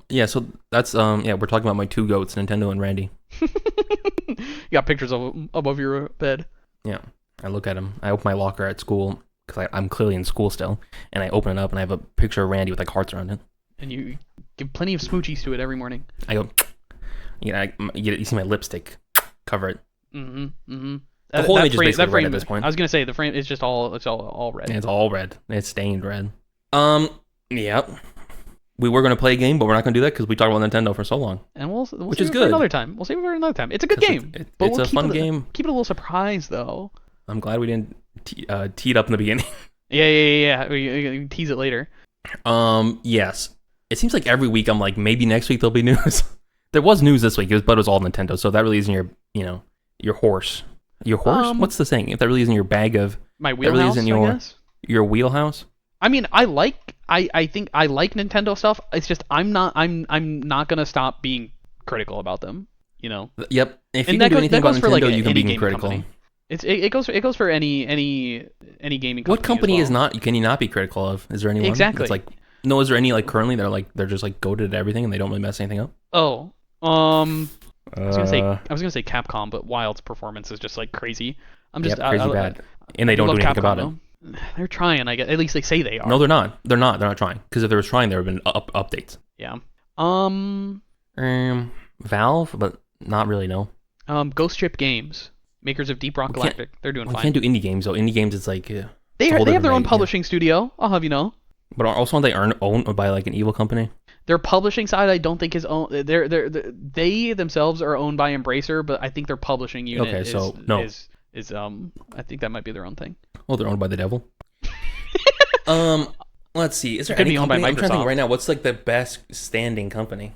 Speaker 1: Yeah, so that's yeah, we're talking about my two goats, Nintendo and Randy.
Speaker 2: You got pictures of them above your bed.
Speaker 1: Yeah. I look at them. I open my locker at school because I'm clearly in school still, and I open it up and I have a picture of Randy with like hearts around it.
Speaker 2: And you give plenty of smoochies to it every morning.
Speaker 1: I go, you see my lipstick cover it. The whole image is basically red at this point.
Speaker 2: I was gonna say the frame is just all red.
Speaker 1: Yeah, it's all red. It's stained red. Yep. We were gonna play a game, but we're not gonna do that because we talked about Nintendo for so long.
Speaker 2: And we'll
Speaker 1: which
Speaker 2: save
Speaker 1: is
Speaker 2: it
Speaker 1: good.
Speaker 2: For another time. We'll save it for another time. It's a good game.
Speaker 1: It's a fun game.
Speaker 2: Keep it a little surprise though.
Speaker 1: I'm glad we didn't tee it up in the beginning.
Speaker 2: Yeah. We tease it later.
Speaker 1: Yes. It seems like every week I'm like, maybe next week there'll be news. There was news this week, but it was all Nintendo, so that really isn't your horse. Your horse? What's the saying? If that really isn't your bag of...
Speaker 2: My wheelhouse,
Speaker 1: that really isn't
Speaker 2: I guess?
Speaker 1: Your wheelhouse?
Speaker 2: I mean, I think I like Nintendo stuff. It's just I'm not gonna stop being critical about them. You know.
Speaker 1: Yep. If you can do anything about Nintendo, you can be critical.
Speaker 2: Company. It goes for any gaming company.
Speaker 1: What company is not? Can you not be critical of? Is there anyone?
Speaker 2: Exactly.
Speaker 1: It's like no. Is there any like currently they're just like goated at everything and they don't really mess anything up?
Speaker 2: Oh. I was gonna say Capcom, but Wild's performance is just like crazy.
Speaker 1: Crazy bad, and they don't do anything
Speaker 2: Capcom,
Speaker 1: about it.
Speaker 2: They're trying, I guess. At least they say they are.
Speaker 1: No, they're not. They're not trying. Because if they were trying, there would have been updates.
Speaker 2: Yeah.
Speaker 1: Valve, but not really. No.
Speaker 2: Ghost Ship Games, makers of Deep Rock Galactic, they're doing fine.
Speaker 1: We can't do indie games though. Indie games, it's like
Speaker 2: they have their own publishing studio. I'll have you know.
Speaker 1: But also, aren't they owned by like an evil company?
Speaker 2: Their publishing side, I don't think is owned. They themselves are owned by Embracer, but I think their publishing unit is I think that might be their own thing.
Speaker 1: Oh, they're owned by the devil. Let's see. Is there
Speaker 2: could
Speaker 1: any
Speaker 2: be owned by
Speaker 1: company? I'm trying to think
Speaker 2: Microsoft.
Speaker 1: right now. What's like the best standing company?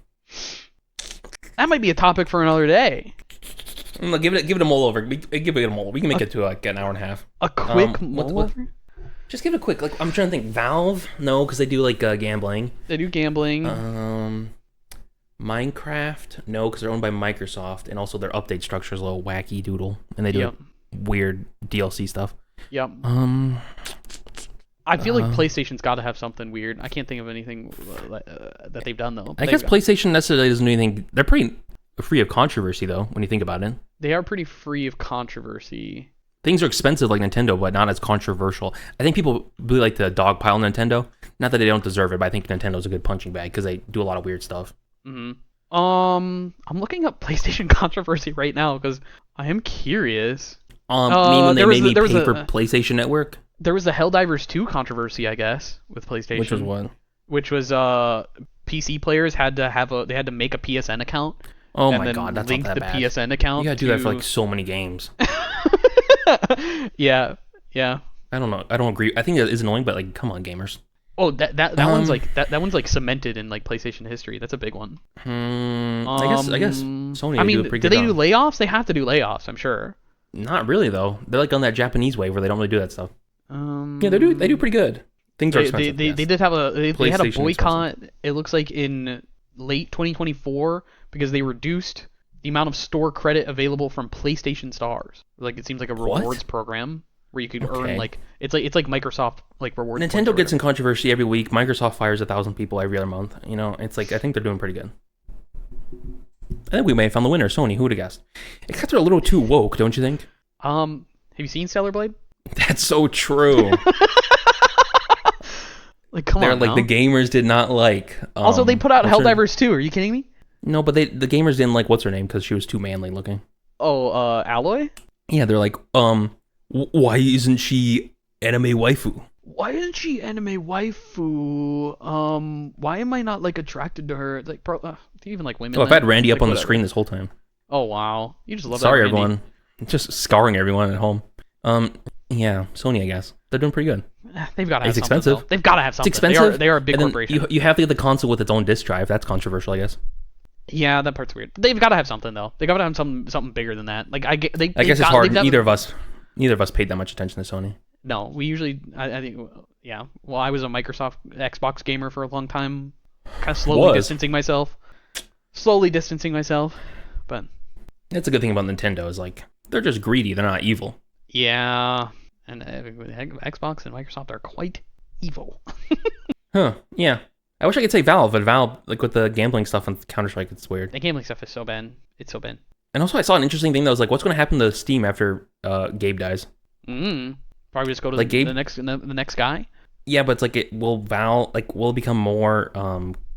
Speaker 2: That might be a topic for another day.
Speaker 1: Give it a mull over. Give it a mull. We can make it to like an hour and a half.
Speaker 2: A quick mull over?
Speaker 1: Just give it a quick. Like I'm trying to think. Valve, no, because they do like gambling.
Speaker 2: They do gambling.
Speaker 1: Minecraft, no, because they're owned by Microsoft, and also their update structure is a little wacky doodle, and they do weird DLC stuff.
Speaker 2: Yep. I feel like PlayStation's got to have something weird. I can't think of anything that they've done though.
Speaker 1: I guess PlayStation necessarily doesn't do anything. They're pretty free of controversy though, when you think about it.
Speaker 2: They are pretty free of controversy.
Speaker 1: Things are expensive like Nintendo, but not as controversial. I think people really like to dogpile Nintendo. Not that they don't deserve it, but I think Nintendo's a good punching bag because they do a lot of weird stuff.
Speaker 2: Mm-hmm. I'm looking up PlayStation controversy right now because I am curious.
Speaker 1: You mean when they made me pay for PlayStation Network?
Speaker 2: There was the Helldivers 2 controversy, I guess, with PlayStation.
Speaker 1: Which was what?
Speaker 2: Which was PC players had to make a PSN account.
Speaker 1: Oh my god, that's
Speaker 2: link
Speaker 1: not that bad.
Speaker 2: The PSN account.
Speaker 1: You gotta do that for like so many games.
Speaker 2: Yeah.
Speaker 1: I don't know. I don't agree. I think it is annoying, but like, come on, gamers.
Speaker 2: Oh, that one's like that one's like cemented in like PlayStation history. That's a big one.
Speaker 1: I guess Sony.
Speaker 2: I mean, do they do layoffs? They have to do layoffs, I'm sure.
Speaker 1: Not really though. They're like on that Japanese wave where they don't really do that stuff. Yeah, they do pretty good. Things are expensive.
Speaker 2: They did have they had a boycott. It looks like in late 2024 because they reduced the amount of store credit available from PlayStation Stars. Like it seems like a rewards program where you could earn like it's like Microsoft like rewards.
Speaker 1: Nintendo gets in controversy every week. Microsoft fires 1,000 people every other month. You know, it's like I think they're doing pretty good. I think we may have found the winner, Sony. Who would have guessed? Except they're a little too woke, don't you think?
Speaker 2: Have you seen Stellar Blade?
Speaker 1: That's so true.
Speaker 2: Like, come on.
Speaker 1: Like the gamers did not like.
Speaker 2: Also, they put out Helldivers 2. Are you kidding me?
Speaker 1: No, but the gamers didn't like what's her name because she was too manly looking.
Speaker 2: Oh, Alloy?
Speaker 1: Yeah, they're like, why isn't she anime waifu?
Speaker 2: why isn't she anime waifu? Why am I not like attracted to her? It's like, bro, do you even like women?
Speaker 1: Oh, I've had Randy
Speaker 2: like,
Speaker 1: up on the
Speaker 2: whatever.
Speaker 1: screen this whole time.
Speaker 2: Oh wow, you just love
Speaker 1: Sorry,
Speaker 2: that. Randy.
Speaker 1: everyone. Just scarring everyone at home. Yeah, Sony, I guess they're doing pretty good.
Speaker 2: They've got to have
Speaker 1: It's
Speaker 2: something.
Speaker 1: expensive.
Speaker 2: Though. They've got to have something.
Speaker 1: It's expensive.
Speaker 2: They are a big
Speaker 1: and then
Speaker 2: corporation.
Speaker 1: you have to get the console with its own disk drive. That's controversial, I guess.
Speaker 2: Yeah, that part's weird. They've got to have something though. They got to have something bigger than that. Like I guess
Speaker 1: it's hard. Neither of us paid that much attention to Sony.
Speaker 2: No, we usually. I think. Yeah. Well, I was a Microsoft Xbox gamer for a long time. Kind of slowly distancing myself. But
Speaker 1: that's a good thing about Nintendo is like they're just greedy. They're not evil.
Speaker 2: Yeah, and Xbox and Microsoft are quite evil.
Speaker 1: Huh? Yeah. I wish I could say Valve, but Valve, like with the gambling stuff on Counter-Strike, it's weird.
Speaker 2: The gambling stuff is so bad. It's so bad.
Speaker 1: And also, I saw an interesting thing that was like, what's going to happen to Steam after Gabe dies?
Speaker 2: Probably just go to
Speaker 1: like
Speaker 2: the next guy.
Speaker 1: Yeah, but it's like, will it become more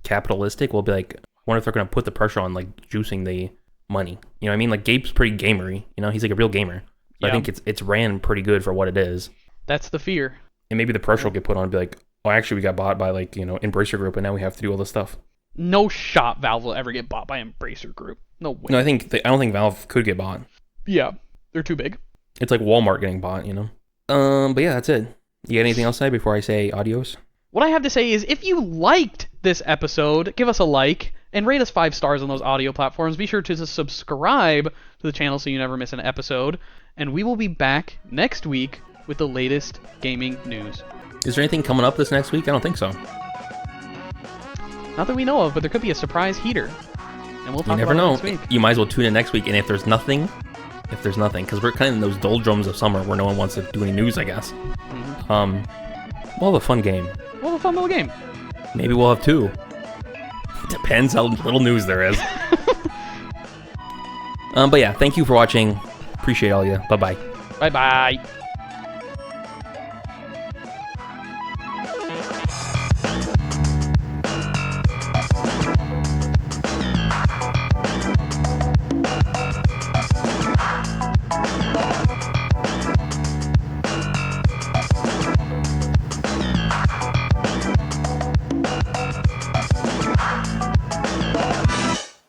Speaker 1: capitalistic? Will it be like, I wonder if they're going to put the pressure on like juicing the money. You know what I mean? Like Gabe's pretty gamery. You know, he's like a real gamer. So yeah. I think it's ran pretty good for what it is.
Speaker 2: That's the fear.
Speaker 1: And maybe the pressure will get put on and be like, oh, actually, we got bought by like, you know, Embracer Group, and now we have to do all this stuff.
Speaker 2: No shot Valve will ever get bought by Embracer Group. No way.
Speaker 1: No, I don't think Valve could get bought.
Speaker 2: Yeah, they're too big.
Speaker 1: It's like Walmart getting bought, you know. But yeah, that's it. You got anything else to say before I say adios?
Speaker 2: What I have to say is, if you liked this episode, give us a like and rate us 5 stars on those audio platforms. Be sure to subscribe to the channel so you never miss an episode. And we will be back next week with the latest gaming news.
Speaker 1: Is there anything coming up this next week? I don't think so.
Speaker 2: Not that we know of, but there could be a surprise heater. And we'll talk
Speaker 1: about it
Speaker 2: next week.
Speaker 1: You might as well tune in next week. And if there's nothing, because we're kind of in those doldrums of summer where no one wants to do any news, I guess. Mm-hmm. We'll have a fun game.
Speaker 2: We'll have a fun little game.
Speaker 1: Maybe we'll have 2. Depends how little news there is. But yeah, thank you for watching. Appreciate all you. Bye-bye.
Speaker 2: Bye-bye.